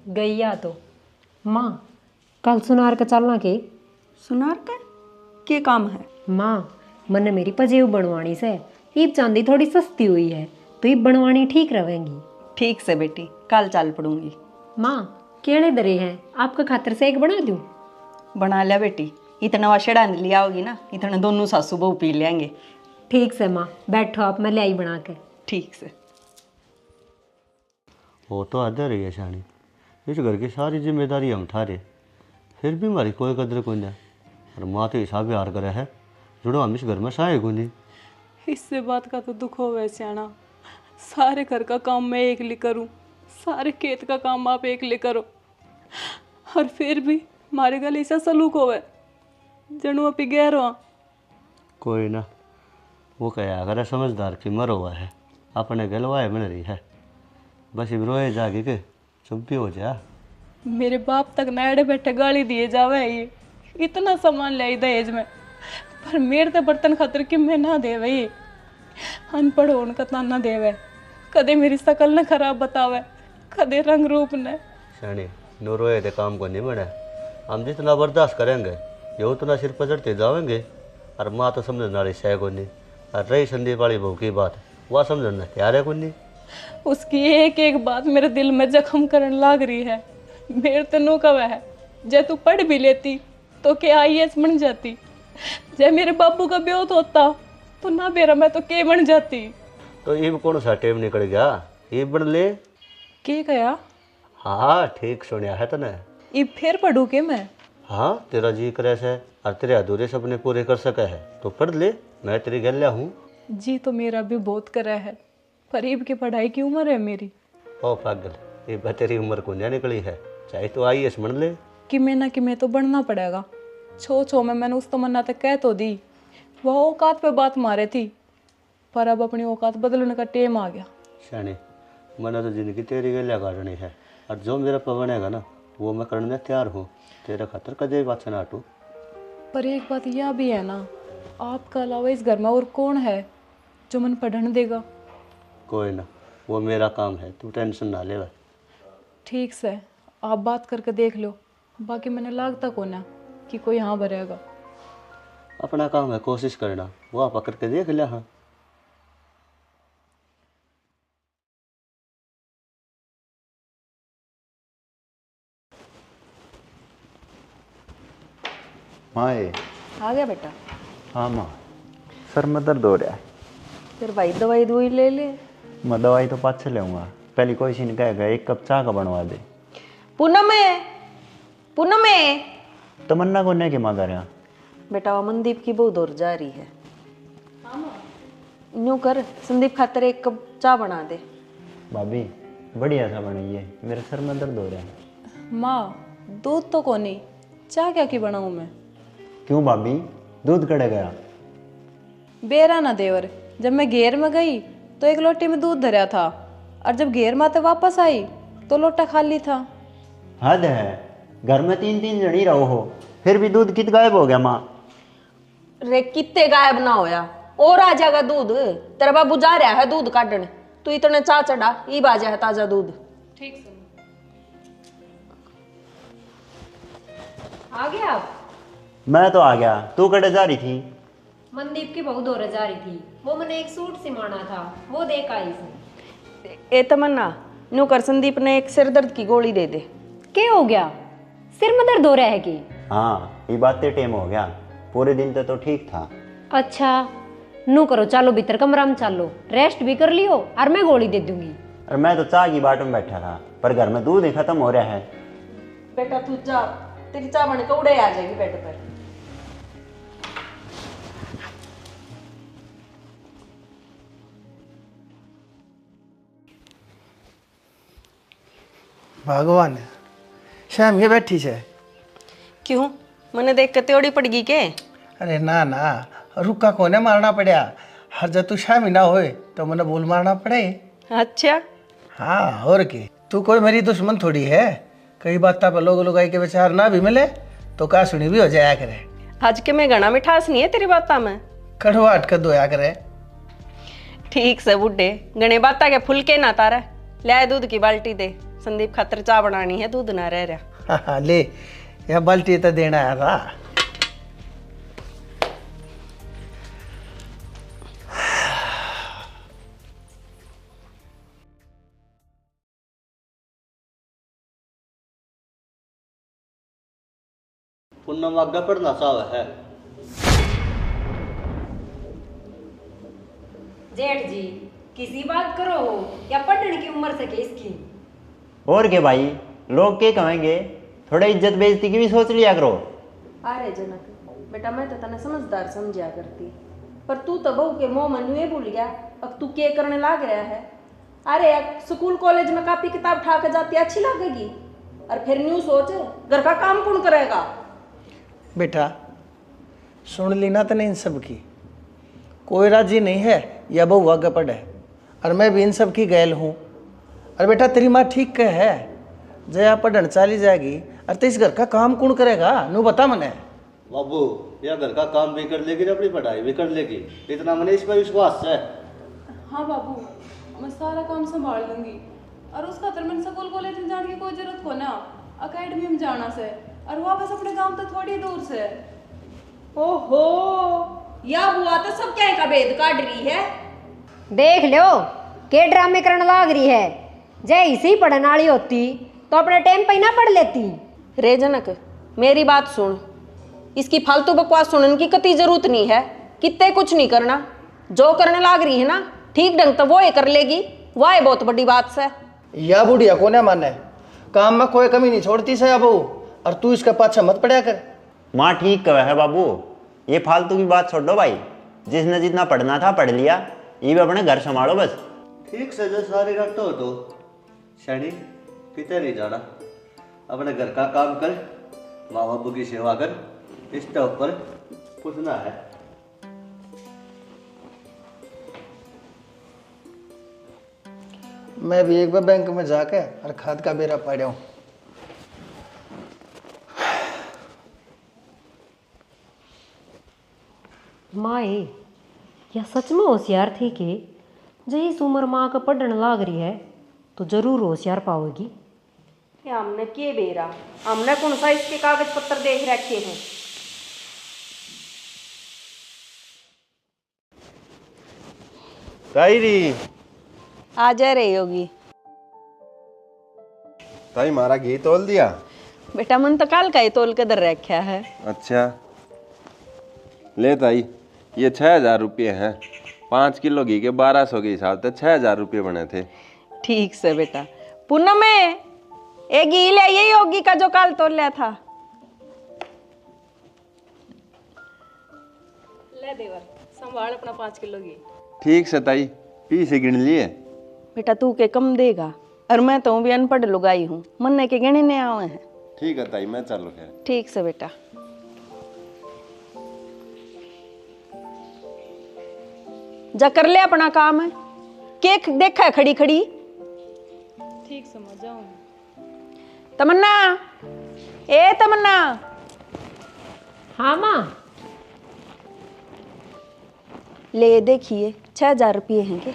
गैया तो माँ, कल सुनार का चलना के? सुनार का क्या काम है? माँ, मैंने मेरी पजेब बनवानी से, ईब चांदी थोड़ी सस्ती हुई है तो ईब बनवानी ठीक रहेंगी। ठीक से बेटी, कल चल पड़ूंगी। माँ, केड़े दरे हैं, आपका खातर से एक बना दूं? बना लिया बेटी, इतना वाशेड़ा लिया होगी ना, इतना दोनों सासू बहू पी लेंगे। ठीक से माँ, बैठो आप, मैं ले आई बना के। ठीक से। वो तो आधे रही है शानी, इस घर की सारी जिम्मेदारी हम उठा फिर भी हमारी कोई कदर कोई नहीं। और माँ तो हिसाब हार करे है, जुड़ो हम इस घर में सहाय को नहीं। इससे बात का तो दुख हो वैसे आना, सारे घर का काम मैं अकेली करूं, सारे खेत का काम आप अकेले करो, और फिर भी हमारे गले ऐसा सलूक होवे जनू अपी गैर हो। कोई ना, वो कहा करे समझदार की मर हुआ है, अपने गलवाए बन रही है, बस इब रोए जागे के चुप भी हो जा। मेरे बाप तक नाड़े बैठे गाली दिए जावे, ये इतना सामान ले दहेज में, पर मेरे तो बर्तन खातर कि मैं ना देवे। ये अनपढ़ होने का ताना देवे, कदे मेरी शकल न खराब बतावे, कदे रंग रूप ने। शानी नो रोए थे काम को नहीं बने, हम जितना बर्दाश्त करेंगे ये उतना सिर पर चढ़ते जाएंगे। और माँ तो समझने वाली सह को नहीं, और रही संदीप वाली बहू की बात, वह समझना तैयार है को नहीं। उसकी एक एक बात मेरे दिल में जख्म करने लाग रही है। मेरे तेनों का वह है, जे तू पढ़ भी लेती तो क्या IAS बन जाती, जे मेरे बाबू का ब्योत होता तो ना बेरा मैं तो के बन जाती। तो इब कौन सा टेम निकल गया, इब बन ले। के कया? हाँ ठीक सुनिया है तने। इब फिर पढ़ू के मैं? हाँ तेरा जी करे से और तेरे अधूरे सपने पूरे कर सके है तो पढ़ ले, मैं तेरी गल्या हूँ। जी तो मेरा भी बहुत करा है, पर इब की पढ़ाई की उम्र है मेरी। ओ पागल, ये बा तेरी उम्र को नहीं निकली है, चाहे तो आई बन ले। कि मैं तो बढ़ना पड़ेगा। छो में मैंने उस तमन्ना तक कह तो दी, वह औकात पे बात मारे थी, पर अब अपनी औकात बदलने का टेम आ गया। शानी मैंने तो जिंदगी तेरी गलिया काटनी है, और जो मेरा पवन है ना वो मैं करने तैयार हूँ। तेरे खातर कदे बात से ना हटूं। पर एक बात यह भी है ना, आपका अलावा इस घर में और कौन है जो मन पढ़ने देगा? कोई ना, वो मेरा काम है, तू टेंशन ना ले। ठीक से आप बात करके देख लो, बाकी मैंने लागता को ना कि कोई हाँ भरेगा। अपना काम है कोशिश करना, वो आप करके देख लिया। हाँ माँ ये आ गया बेटा? हाँ माँ, सर में दर्द हो रहा है। फिर भाई दवाई दुई ले ले। मैं दवाई तो पाँच से लेऊंगा, पहले कोई सीन कहेगा एक कप चाय का बनवा दे। पूनम है तमन्ना को नहीं कि माँ कर यहाँ बेटा, वो मनदीप की बहुत दूर जा रही है। यूँ कर, संदीप खातर एक कप चाय बना दे। भाभी बढ़िया सा बनाइए है, मेरे सर में दर्द हो रहा है। माँ दूध तो को नहीं, चाय क्या की बनाऊँ मैं? क्यों भाभी, दूध कड़े गया? बेरा ना देवर, जब मैं घेर में गई तो एक लोटे में दूध धरा था, और जब घेर माते वापस आई तो लोटा खाली था। हद है, घर में तीन तीन जनी रहो हो, फिर भी दूध कित गायब हो गया माँ? रे कितने गायब ना होया, और आ जाएगा दूध। तेरा बाबू जा रहा है दूध काटने, तू इतने चा चढ़ा, ई बाजा है ताजा दूध। ठीक से आ गया आप? मैं तो आ गया, तू कड़े जा रही थी? मनदीप की बहू दौरे जा रही थी, वो मैंने एक सूट सिमाना था, वो देख आई थी। ए तमन्ना, न्यू कर संदीप ने एक सिर दर्द की गोली दे दे। क्या हो गया, सिर में दर्द हो रहा है कि? हाँ ये बात तो टेम हो गया, पूरे दिन तो ठीक था। अच्छा नू करो, चलो भीतर कमरा में चलो, रेस्ट भी कर लियो और मैं गोली दे दूंगी। और मैं तो चाय की बाट में बैठा था, पर घर में दूध ही खत्म हो रहा है। बेटा तू जा, तेरी चाय बन के उड़े आ जाएगी बेड पर। भगवान श्याम ये बैठी है। क्यों, मैंने देख के त्योड़ी पड़ गई के? अरे ना ना, रुका कोने मारना पड़ा, हर जब तू श्याम ही ना होए तो मैंने बोल मारना पड़े। अच्छा हाँ और के, तू कोई मेरी दुश्मन थोड़ी है। कई बात पर लोग लगाई के विचार ना भी मिले तो का सुनी भी हो जाया करे। आज के मैं घना मिठास नहीं है तेरी बाता में, कड़वाहट कर दोया करे। ठीक से बुढ़े, गणे बाता के फुलके ना तारा। ले दूध की बाल्टी दे, संदीप खातर चाय बनानी है, दूध ना रह रहा। हाँ ले, यह बाल्टी तो देना है था। पूनम आगे पढ़ना चाह है। जेठ जी किसी बात करो हो या पढ़ने की उम्र से के इसकी? और के भाई, लोग क्या कहेंगे, थोड़ा इज्जत बेइज्जती की भी सोच लिया करो। अरे जनक बेटा, मैं तो तने समझदार समझा करती, पर तू तो बहू के मुंह में ये भूल गया। अब तू क्या करने लाग रहा है? अरे स्कूल कॉलेज में कापी किताब उठा के जाती अच्छी लगेगी, और फिर न्यू सोच घर का काम कौन करेगा? बेटा सुन ली ना तने इन सब की, कोई राजी नहीं है या बहू आगे पढ़े, और मैं भी इन सब की गैल हूँ। और बेटा तेरी माँ ठीक कह है, जया पढ़न चली जाएगी और तो इस घर का काम कौन करेगा? नू बता मने। बाबू यह घर का काम भी कर लेगी, अपनी पढ़ाई भी कर लेगी, इतना मैंने इस पर विश्वास है। हाँ बाबू, मैं सारा काम संभाल लूंगी, और उस खातर मैंने स्कूल कॉलेज में जाने की कोई जरूरत को ना, अकेडमी में जाना से, और वापस अपने गांव तो थोड़ी दूर से। ओहो, या हुआ तो सब क्या का भेद काट रही है। देख लो के ड्रामे करने लाग रही है, जय इसी पढ़ने वाली होती तो अपने टाइम पे ही ना पढ़ लेती। रे जनक मेरी बात सुन, इसकी फालतू बकवास सुनने की कती जरूरत नहीं है। कितने कुछ नहीं करना, जो करने लाग रही है ना ठीक ढंग तो वो ही कर लेगी, वह बहुत बड़ी बात से। या बुढ़िया को ना माने, काम में कोई कमी नहीं छोड़ती से अब, और तू इसका पाछा मत पड़ा कर। माँ ठीक कहे है बाबू, ये फालतू की बात छोड़ दो भाई, जिसने जितना पढ़ना था पढ़ लिया, ये भी अपने घर संभालो बस। ठीक से जो सारी रट हो तो शनि कितने नहीं जाना, अपने घर का काम कर, माँ बापू की सेवा कर, इसके ऊपर पूछना है। मैं भी एक बार बैंक में जाके और खाद का बेरा पड़ा हूँ। माए, या सच में होशियार थी कि जही उम्र माँ का पढ़ने लाग रही है तो जरूर होशियार पाओगी। हमने किए बेरा, हमने कौन सा इसके कागज पत्र देख रखे हैं। ताई आ जा रही होगी। ताई मारा घी तोल दिया? बेटा मन तो काल का ही तोल के दर रखा है। अच्छा ले ताई, ये 6,000 रुपये हैं। 5 किलो घी के 1200 के हिसाब से 6,000 रुपये बने थे। ठीक से बेटा। पूनम में एक घी ले यही होगी का जो काल तोल लिया था। ले देवर, संभाल अपना 5 किलो घी। ठीक से ताई, पी से गिन लिए। बेटा तू के कम देगा, और मैं तो भी अनपढ़ लुगाई हूँ, मन के गिने नहीं आवे हैं। ठीक है ताई, मैं चलो फिर। ठीक से बेटा। जा कर ले अपना काम है, केक देखा है खड़ी खड़ी। ठीक समझ जाऊँ। तमन्ना, ए तमन्ना। हाँ माँ। ले देखिए 6,000 रुपये हैं के।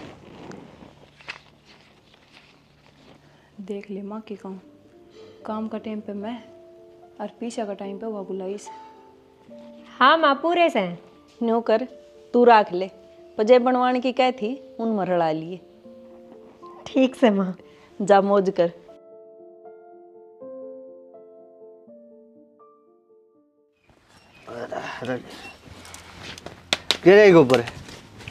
देख ले माँ की काम का टाइम पे मैं और पीछा का टाइम पे वो बुलाई से। हाँ माँ, पूरे से। न्यो कर, तू रख ले, पजे बनवाने की कह थी उन मरड़ा लिए। ठीक से माँ। जा मौज कर। गिरे गोबर है।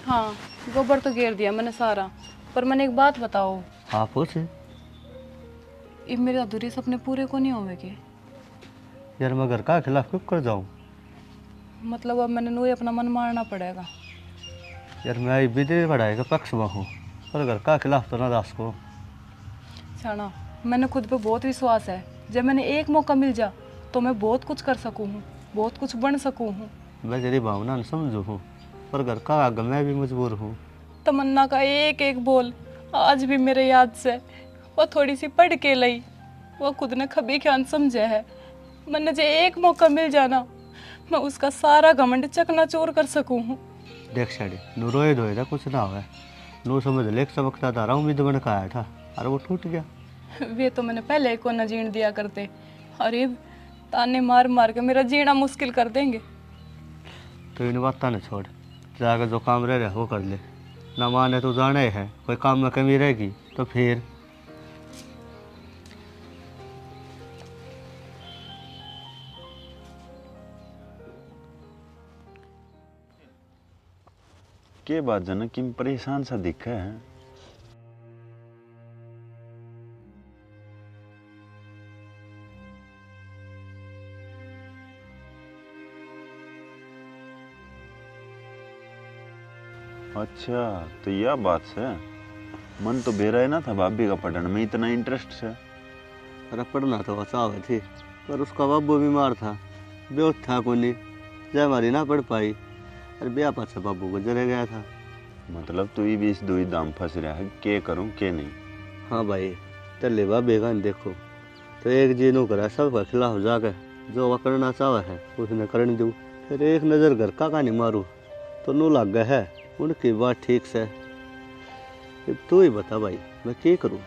हाँ, गोबर तो घेर दिया मैंने सारा, पर मैंने एक बात बताओ। हाँ पूछ। ये मेरे अधूरे सपने पूरे को नहीं होवे के? यार मैं घर का खिलाफ क्यों कर जाऊँ? मतलब अब मैंने नूए अपना मन मारना पड़ेगा। यार मैं विधि पढ़ाई का पक्ष में हूँ, पर घर का खिलाफ तो ना दास को। छाना, मैंने खुद पे बहुत विश्वास है, जब मैंने एक मौका मिल जा तो मैं बहुत कुछ कर सकूँ हूँ, बहुत कुछ बन सकूँ हूँ। मैं तेरी भावना न समझू हूँ, पर घर का आगे मैं भी मजबूर हूँ। तमन्ना का एक एक बोल आज भी मेरे याद से। वो थोड़ी सी पढ़ के लई, वो खुद ने कभी ख्याल समझे है। मैंने जो एक मौका मिल जाना, मैं उसका सारा घमंड चकनाचूर कर सकूँ हूँ। देख साड़ी नू रोए धोए था कुछ ना हुआ, नू समझ ले चमकता तारा उम्मीद बन का आया था और वो टूट गया। वे तो मैंने पहले को न जीण दिया करते, अरे ताने मार मार के मेरा जीना मुश्किल कर देंगे। तो इन बात न छोड़, जाकर जो काम रह रहा वो कर ले। ना माने तो जाने है, कोई काम में कमी रहेगी तो फिर। के बात जनक किम परेशान सा दिखा है। अच्छा तो यह बात है। मन तो बेरा है ना था भाभी का पढ़ने में इतना इंटरेस्ट है। अरे पढ़ना तो चाहे थी, पर उसका बाबू बीमार था, बेहोश था कोनी, जय हमारी ना पढ़ पाई। अरे ब्याह पास बाबू गुजर गया था। मतलब तू ही भी इस दुई दाम फंस रहा है, के करूं के नहीं। हाँ भाई, चले बा बेगान देखो तो एक जी नो करा सब का खिलाफ जाकर जो वह करना चाहे है उसने करने दूँ। फिर एक नज़र घर का नहीं मारूँ तो नू लग गया है उनकी बात ठीक से। अब तू ही बता भाई, मैं क्या करूँ?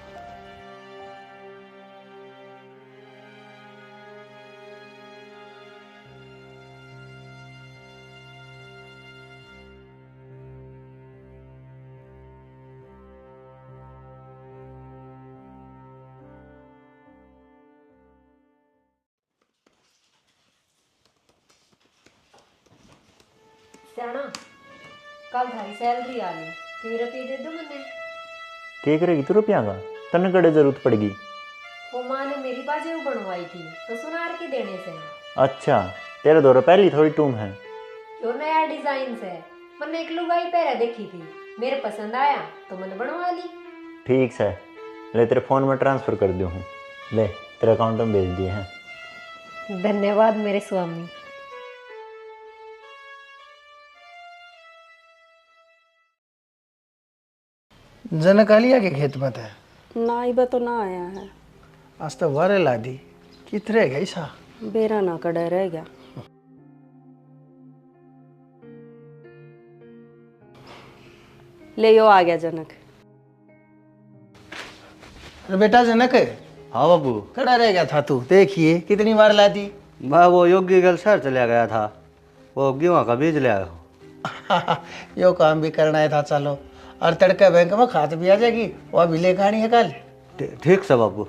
सियाना, कल थारी सैलरी आ गई, कि रुपये दे दो मैंने। क्या करेगी तू रुपया का? तन्ने कड़े जरूरत पड़ेगी। वो माँ ने मेरी बाजेब बनवाई थी तो सुनार के देने से। अच्छा, तेरे दौरा पहली थोड़ी टूम है। जो नया डिजाइन से मैंने एक लुगाई पहले देखी थी, मेरे पसंद आया तो मैंने बनवा ली। ठीक है, ले तेरे फोन में ट्रांसफर कर दूँ। ले तेरे अकाउंट में भेज दिए हैं। धन्यवाद मेरे स्वामी। जनक आलिया के खेत में थे ना इबा तो ना आया है, आज तो वारे ला दी कितरे गई सा बेरा ना कड़ा रह गया। ले यो आ गया जनक। अरे बेटा जनक हाँ बाबू। खड़ा रह गया था तू, देखिए कितनी बार ला दी। मैं वो योगी गल शहर चला गया था, वो गेहूँ का बीज ले आया हूँ। यो काम भी करना है था, चलो और तड़का बैंक में खाद भी आ जाएगी, वो अभी ले खानी है कल। ठीक से बाबू।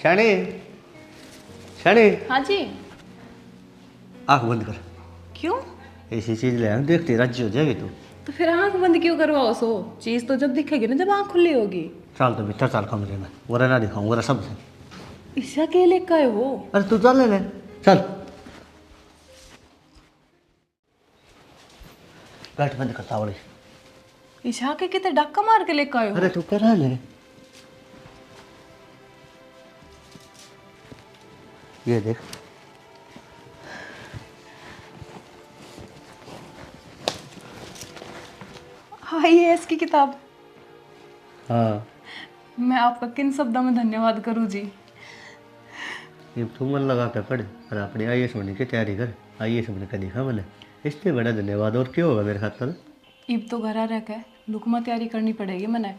शनि शनि हाँ जी। आँख बंद कर। क्यों? ऐसी चीज ले आया हूँ, देखते राज्य हो जाएगी तू। तो फिर आंख बंद क्यों करवाओ? सो चीज तो जब दिखेगी ना, जब आंख खुली होगी। चल तो भीतर चल कमरे में, वरा ना दिखाऊँ वरा सब से। इसे अकेले का है वो? अरे तू चल ले चल। गाठ बंद करता बड़ी। ईशा के कितने डक्का मार के लेकर आए हो? अरे तू करा ले। ये देख। IAS की किताब। हाँ मैं आपका किन शब्दों में धन्यवाद करूँ जी। ये तू मन लगा के पढ़ और अपनी IAS बनने की तैयारी कर। IAS बनने का दिखा मैंने, इसलिए बड़ा धन्यवाद। और क्यों होगा मेरे खातर? इब तो घर रह के लुकमा तैयारी करनी पड़ेगी मैंने।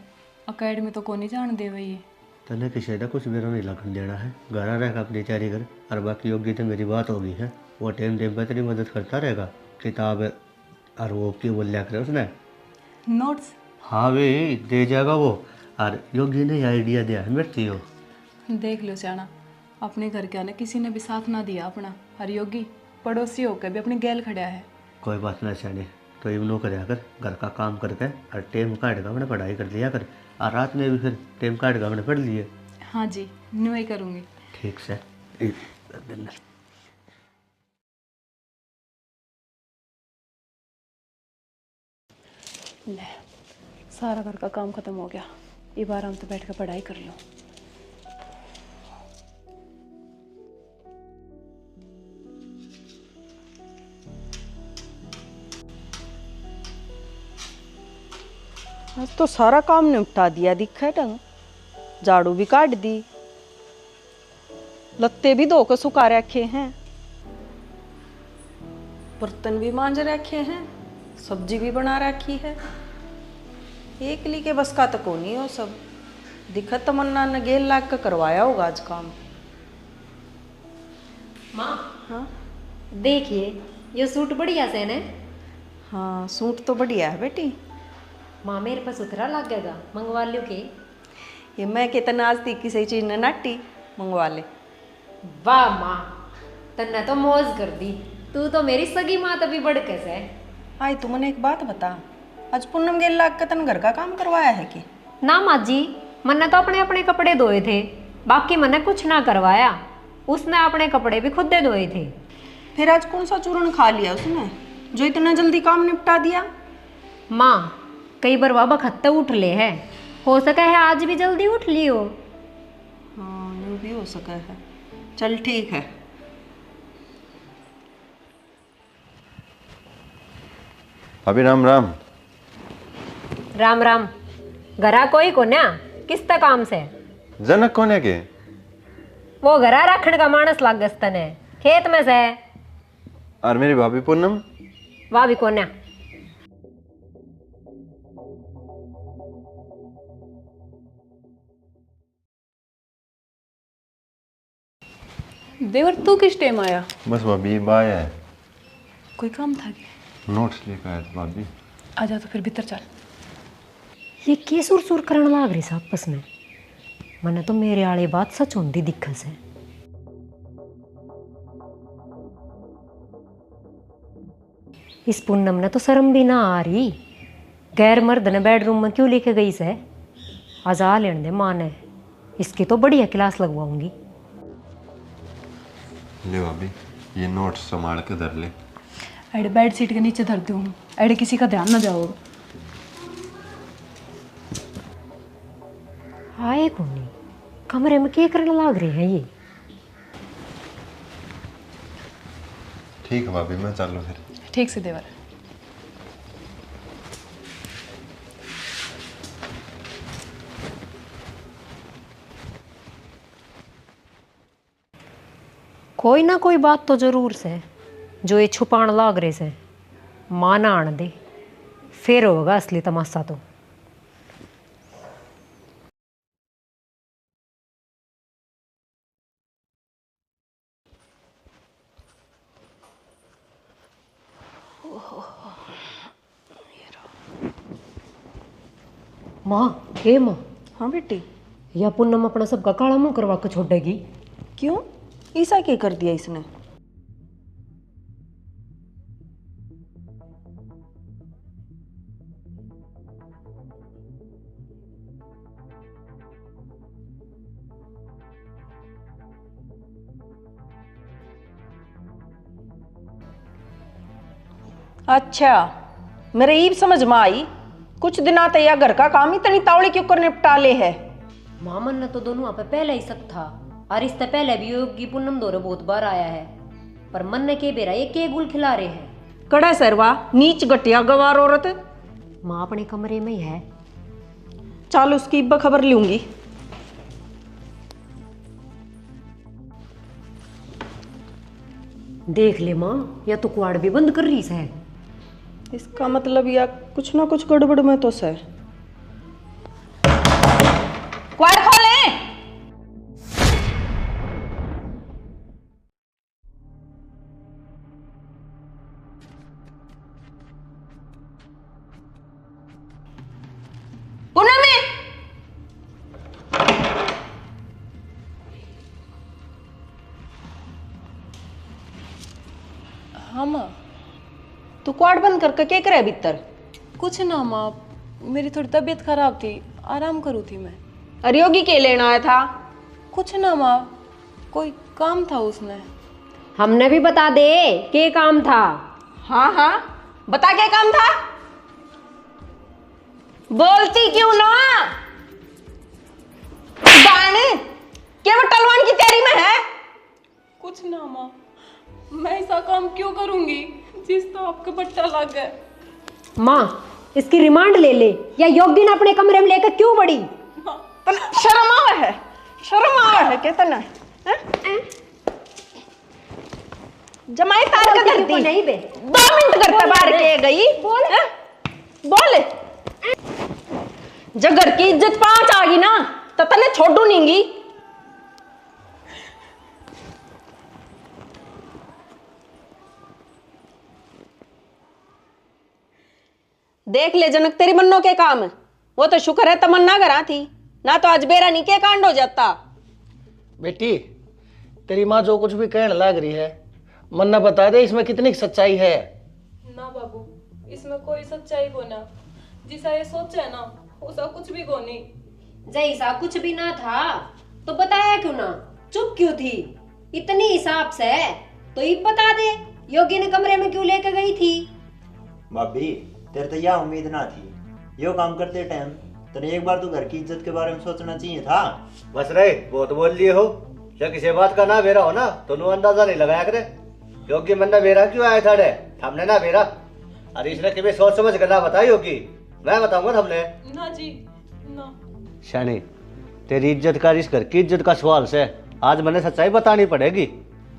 अकेडमी तो कौन ही जान दे वही है। तने किसी का कुछ मेरा नहीं लगन देना है, घर रह के अपनी तैयारी कर। और बाकी योगी तो मेरी बात होगी है, वो टाइम टाइम पर तेरी मदद करता रहेगा। किताब और वो क्यों बोल लिया करे उसने नोट्स। हाँ वे दे जाएगा वो। और योगी ने आइडिया दिया है मेरे हो। देख लो सियाना, अपने घर के आने किसी ने भी साथ ना दिया अपना। हर योगी पड़ोसी होकर भी अपने गैल खड़ा है। कोई बात ना चाहे तो ये नो कर घर का काम करके और टेम काट का मैंने पढ़ाई कर लिया कर। और रात में भी फिर टेम काट का मैंने पढ़ लिए। हाँ जी, न्यू ही करूँगी। ठीक से। ले, सारा घर का काम खत्म हो गया। एक बार हम तो बैठ कर पढ़ाई कर लो। आज तो सारा काम निपटा दिया दिखा ढंग। झाड़ू भी काट दी, लत्ते भी धो कर सुखा रखे हैं, बर्तन भी मांज रखे हैं, सब्जी भी बना रखी है। एक ली के बस का तो को नहीं हो सब। दिखत तमन्ना ने गेल लाग कर करवाया होगा आज काम। माँ हाँ देखिए, ये सूट बढ़िया से ने। हाँ सूट तो बढ़िया है बेटी। माँ मेरे पास उतरा लग गया, मंगवा लो के। ये मैं कितना आज तीखी सही चीज ने नाटी मंगवा ले। वाह माँ, तन्ने तो मौज कर दी। तू तो मेरी सगी माँ तभी बढ़ के से। आई तू मने एक बात बता, आज पूनम गेल लाग कर तन घर का काम करवाया है कि? ना माँ जी, मैंने तो अपने अपने कपड़े धोए थे, बाकी मैंने कुछ ना करवाया। उसने अपने कपड़े भी खुद दे धोए थे। फिर आज कौन सा चूरन खा लिया उसने जो इतना जल्दी काम निपटा दिया? माँ कई बार बाबा खत्ते उठ ले है, हो सका है आज भी जल्दी उठ लियो। हाँ यूँ भी हो सका है। चल ठीक है। अभी राम राम। राम राम। घरा कोई को ना किस तक काम से? जनक कोने के? वो घरा रखने का मानस लाग गस्तन है, खेत में से। और मेरी भाभी पूनम? वाह भी कोन्या। देवर तू किस टाइम आया? बस भाभी बाय है, कोई काम था क्या? नोट्स लेकर आया था भाभी। आजा तो फिर भीतर चल। ये के सुर सुर करने लाग रही आपस में? मने तो मेरे आले बात सच होंदी दिक्कत से। इस पूनम ने तो शर्म भी ना आ रही, गैर मर्द ने बेडरूम में क्यों लेके गई से? आज आ लेने दे माँ ने, इसकी तो बढ़िया क्लास लगवाऊंगी। ले भाभी ये नोट्स संभाल के धर ले। अरे बेड सीट के नीचे धरती हूँ, अरे किसी का ध्यान ना जाओ। आए कौन नहीं, कमरे में क्या करने लग रहे हैं ये। ठीक है भाभी, मैं चलूँ फिर। ठीक से देवर। कोई ना कोई बात तो जरूर से जो ये छुपाण लाग रहे से, माना आन दे, फिर होगा असली तमाशा तो। माँ, हे माँ, हाँ बेटी। या पूनम अपना सबका काला मुंह करवा के छोड़ेगी? क्यों, ऐसा क्या कर दिया इसने? अच्छा, मेरे ईब समझ में आई। कुछ दिन आते या घर का काम इतनी तावड़ी क्यों कर निपटा ले है। मामन ने तो दोनों पे पहले ही शक था, और इससे पहले भी योगी पूनम दौरे बहुत बार आया है, पर मन ने के बेरा ये के गुल खिला रहे हैं। कड़ा सरवा, नीच गटिया गवार औरत। माँ अपने कमरे में ही है। चल उसकी खबर लूंगी। देख ले माँ, या तो कुआड़ भी बंद कर रही है। इसका मतलब या कुछ ना कुछ गड़बड़ में तो है। क्वाड खोले। पूनम में हाँ माँ। तू क्वाड बंद करके क्या करे भीतर? कुछ ना माँ, मेरी थोड़ी तबीयत खराब थी, आराम करूँ थी मैं। अरे योगी के लेना आया था? कुछ ना माँ, कोई काम था उसने। हमने भी बता दे के काम था। हाँ हाँ, बता क्या काम था? बोलती क्यों ना? गाने क्या वो टलवान की तैयारी में है? कुछ ना माँ, मैं ऐसा काम क्यों करूंगी जिस तो आपके बट्टा लग गए। माँ, इसकी रिमांड ले ले, या योगी ने अपने कमरे में लेकर क्यों बड़ी? शर्म आवा है, शर्म आवा है कहता ना। जमाई तार का कर दी। नहीं बे, 2 मिनट करता बाहर के गई। बोल जब घर की इज्जत 5 आ गई ना तो तने छोड़ू नहीं। देख ले जनक, तेरी मन्नो के काम, वो तो शुक्र है तमन्ना करा थी, ना तो आज बेरा नहीं के कांड हो जाता। बेटी, तेरी माँ जो कुछ भी कहने लग रही है, मन्ना बता दे इसमें कितनी सच्चाई है। ना बाबू, इसमें कोई सच्चाई को ना, जिसा ये सोचा है ना उसका कुछ भी को नहीं। जैसा कुछ भी ना था तो बताया क्यों ना, चुप क्यों थी? इतनी हिसाब से तो ये बता दे, योगी ने कमरे में क्यों लेकर गई थी? भाभी, तेरे तो यह उम्मीद ना थी। यो काम करते टाइम तेरे एक बार तो घर की इज्जत के बारे में सोचना चाहिए था। बस रहे, बहुत बोल लिए हो। जब किसी बात का ना बेरा हो ना तो नो अंदाजा नहीं लगाया करे। योगी मन्ना बेरा क्यों आया था रे? हमने ना बेरा, अरे इसने कभी सोच समझ कर ना बताई होगी, मैं बताऊंगा हमने। ना जी ना। शानी, तेरी इज्जत का, इस घर की इज्जत का सवाल से आज मैंने सच्चाई बतानी पड़ेगी।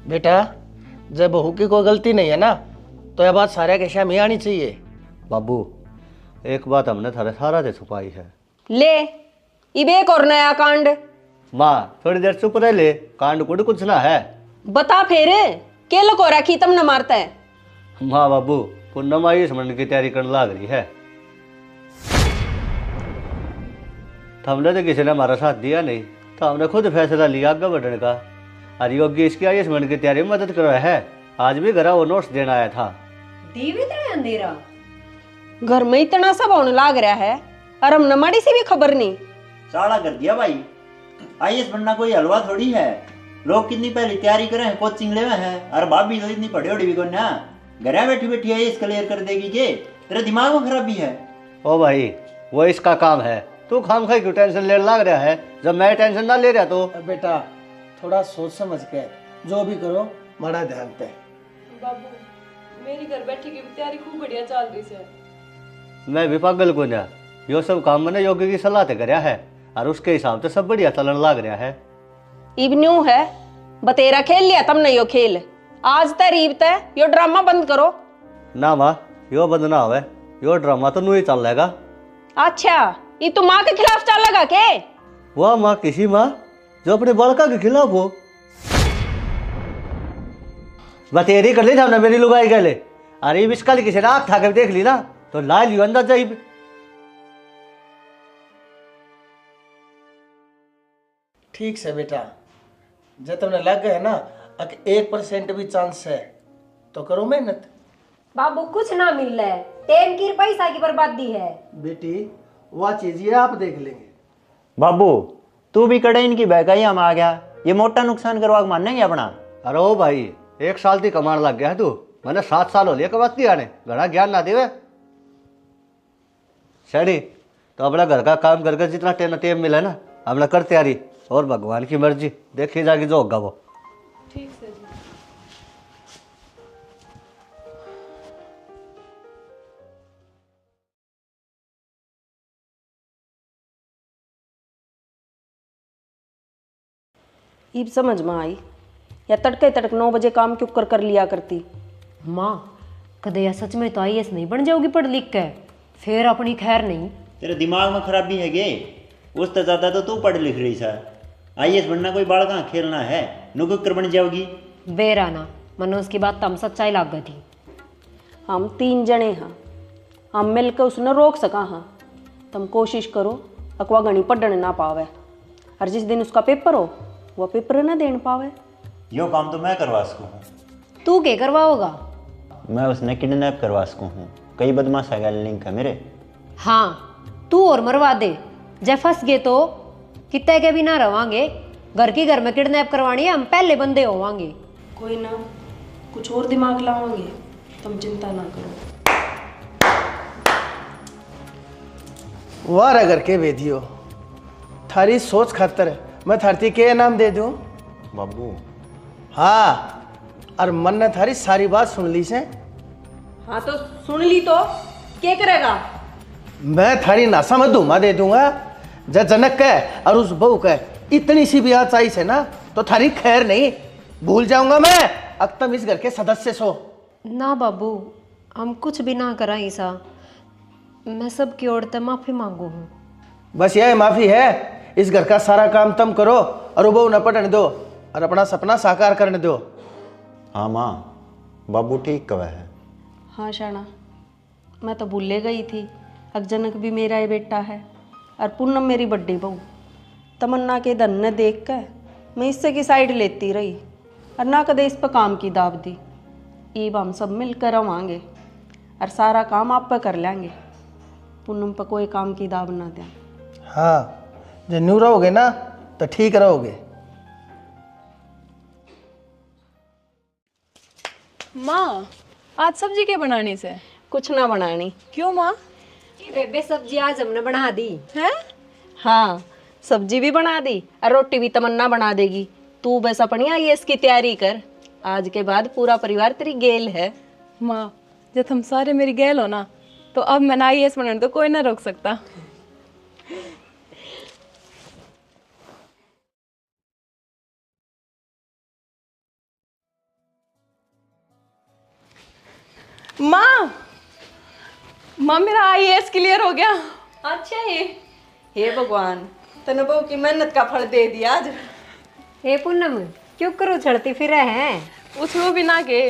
बेटा, जब बहू की कोई गलती नहीं है ना तो यह बात सारे के सामने आनी चाहिए। बाबू, एक बात हमने थारे सारा से छुपाई है। ले इब एक और नया कांड। माँ, थोड़ी देर चुप रह ले, कांड कुछ कुछ ना है। बता फिर के लोग हो रखी तुम न मारता है। माँ बाबू, पूनम आई समझने की तैयारी करने लग रही है। हमने तो किसी ने हमारा साथ दिया नहीं, तो हमने खुद फैसला लिया आगे बढ़ने का। और योगी इसकी आई समझने की तैयारी में मदद कर रहा है। आज भी घर वो नोट्स देना आया था। दीवित रहे अंधेरा, घर में इतना सब होने लाग रहा है और हम नमाड़ी से भी खबर नहीं। साड़ा कर दिया भाई। आईएएस बनना कोई हलवा थोड़ी है। लोग कितनी पहले तैयारी करे हैं, कोचिंग ले हैं, और भाभी तो इतनी पढ़ी भी कोई ना, घर बैठी बैठी आईएएस क्लियर कर देगी जे? तेरे दिमाग में खराबी है। ओ भाई, वो इसका काम है, तू खाम खाई क्यों टेंशन ले लग रहा है, जब मैं टेंशन ना ले रहा तो। बेटा थोड़ा सोच समझ के जो भी करो बड़ा ध्यान पे। बाबू मेरी घर बैठी की तैयारी खूब बढ़िया चल रही है। मैं भी पागल को ना, यो सब काम मैंने योगी की सलाह ते करया है और उसके हिसाब से सब बढ़िया चलन लग रहा है। इवन्यू है बतेरा खेल लिया तुमने यो खेल, आज तय रीब तय यो ड्रामा बंद करो। ना माँ यो बंद ना होवे, यो ड्रामा तो नू ही चल रहेगा। अच्छा ये तो माँ के खिलाफ चल लगा के? वह माँ किसी माँ जो अपने बालका के खिलाफ हो। बतेरी कर ली था ना मेरी लुगाई गले, अरे इसका किसी ने आँख था के देख ली ना तो ला लियो अंदाजा ही। ठीक से बेटा, जब तुमने लग गए ना 1% भी चांस है तो करो मेहनत। बाबू कुछ ना मिल रहा है, टाइम की पैसा की बर्बादी है। बेटी वह चीज ये आप देख लेंगे। बाबू तू भी कड़े इनकी बहकाई हम आ गया, ये मोटा नुकसान करवा के मानेंगे अपना। अरे ओ भाई 1 साल थी कमान लग गया है तू, मैंने 7 साल हो लिया कमाती आने, घना ज्ञान ना देवे सड़ी। तो अपना घर का काम करके जितना टेम मिला ना अपना कर तैयारी, और भगवान की मर्जी देखी जाएगी जो होगा वो। ठीक है जी। ईब समझ में आई, या तड़के तड़क 9 बजे काम क्यों कर लिया करती। माँ कदे या सच में तो आईएएस नहीं बन जाओगी पढ़ लिख के, फिर अपनी खैर नहीं। तेरे दिमाग में खराबी है गे, उससे ज़्यादा तो तू पढ़ लिख रही सा। आईएएस बनना कोई बाल कहाँ खेलना है, नुकुकर बन जाओगी। बेराना मनो उसकी बात तम सच्चाई लाग गई थी। हम 3 जने हाँ, हम मिलकर उसने रोक सका हाँ। तुम कोशिश करो अकवा गणी पढ़ने ना पावे, और जिस दिन उसका पेपर हो वह पेपर ना देने पावे। यो काम तो मैं करवा सकूँ हूँ। तू क्या करवाओगा? मैं उसने किडनैप करवा सकूँ हूँ, कई बदमाश है लिंक है मेरे। हाँ तू और मरवा दे, जब फंस गए तो कितने के भी ना रवांगे, घर की घर में किडनैप करवानी है, हम पहले बंदे होवांगे। कोई ना, कुछ और दिमाग लाओगे, तुम चिंता ना करो। वार अगर के भेदियो थारी सोच खातर मैं थारती के नाम दे दूं। बाबू हाँ, और मन ने थारी सारी बात सुन ली से। हाँ तो सुन ली तो क्या करेगा? मैं थारी नासा में धुमा दे दूंगा। जब जनक कह और उस बहू कह इतनी सी भी आज आई से ना तो थारी खैर नहीं, भूल जाऊंगा मैं अब तुम इस घर के सदस्य सो। ना बाबू हम कुछ भी ना करा ईसा, मैं सबकी ओर से माफी मांगू हूँ। बस यह माफी है, इस घर का सारा काम तुम करो और वो बहू न पढ़ने दो और अपना सपना साकार करने दो। हाँ माँ, बाबू ठीक कवा है। हाँ शाना, मैं तो भूले गई थी, अगजनक भी मेरा ही बेटा है और पूनम मेरी बड्डी बहू। तमन्ना के धन ने देख कर मैं इससे की साइड लेती रही और ना कदे इस पर काम की दाव दी। ईब हम सब मिलकर रवांगे और सारा काम आप पर कर लेंगे, पूनम पर कोई काम की दाव ना दें। हाँ, जो न्यू रहोगे ना तो ठीक रहोगे। माँ आज सब्जी क्या बनानी से? कुछ ना बनानी। क्यों माँ? बेबे सब्जी आज हमने बना दी है। हाँ सब्जी भी बना दी और रोटी भी तमन्ना बना देगी। तू बस अपनी आईएएस की तैयारी कर, आज के बाद पूरा परिवार तेरी गेल है। माँ जब हम सारे मेरी गैल हो ना तो अब मैं आईएएस बनने तो कोई ना रोक सकता। माँ माँ मेरा आईएएस क्लियर हो गया। अच्छा है, हे भगवान तने बहू की मेहनत का फल दे दिया आज। हे पूनम क्यों करो चढ़ती फिर है? उछलो भी ना के,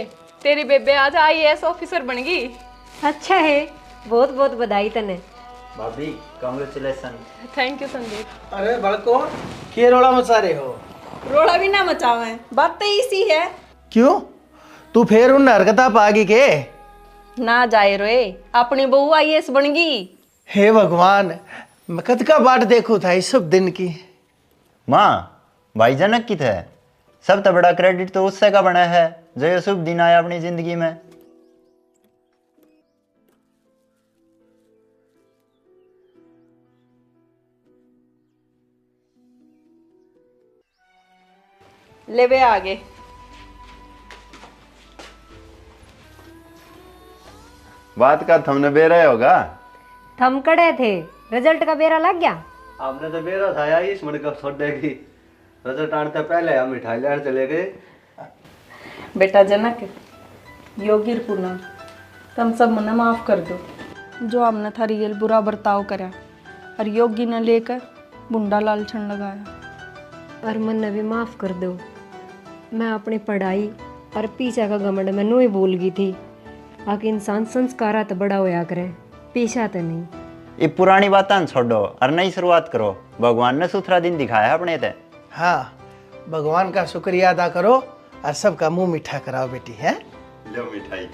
तेरी बेबे आज आईएएस ऑफिसर बन गई। अच्छा है, बहुत बहुत बधाई तने। भाभी कांग्रेचुलेसन। Thank you Sandeep. अरे बड़को के रोड़ा मचा रहे हो? रोड़ा भी ना मचावे, बात तो इसी है। क्यों, तू फिर उन हरकता पागी के? ना जाए रोए, अपनी बहू आईएएस बन गई। हे भगवान, मैं कद का बाट देखू था इस सब दिन की। माँ भाई जनक की थे, सब तो बड़ा क्रेडिट तो उससे का बना है जो ये शुभ दिन आया अपनी जिंदगी में। ले वे आगे। बात का थमने बेरा होगा। थम कड़े थे, रिजल्ट का बेरा लग गया। आपने तो बेरा था यार इस मिनट का छोड़ने की। रिजल्ट आने से पहले हम मिठाई लेने चले गए। बेटा जनक, योगी पूनम, तुम सब मना माफ कर दो। जो हमने था रियल बुरा बर्ताव करा और योगी ने लेकर बुंडा लालछन लगाया। और मन भी माफ कर दो। मैं अपनी पढ़ाई और पीछा का घमंड में नू ही भूल गई थी। आखिर इंसान संस्कारा तो बड़ा होया करे, पीछा तो नहीं। ये पुरानी बातें छोड़ो और नई शुरुआत करो। भगवान ने सुथरा दिन दिखाया अपने ते। हाँ, भगवान का शुक्रिया अदा करो और सबका मुंह मीठा कराओ बेटी है। लो मिठाई।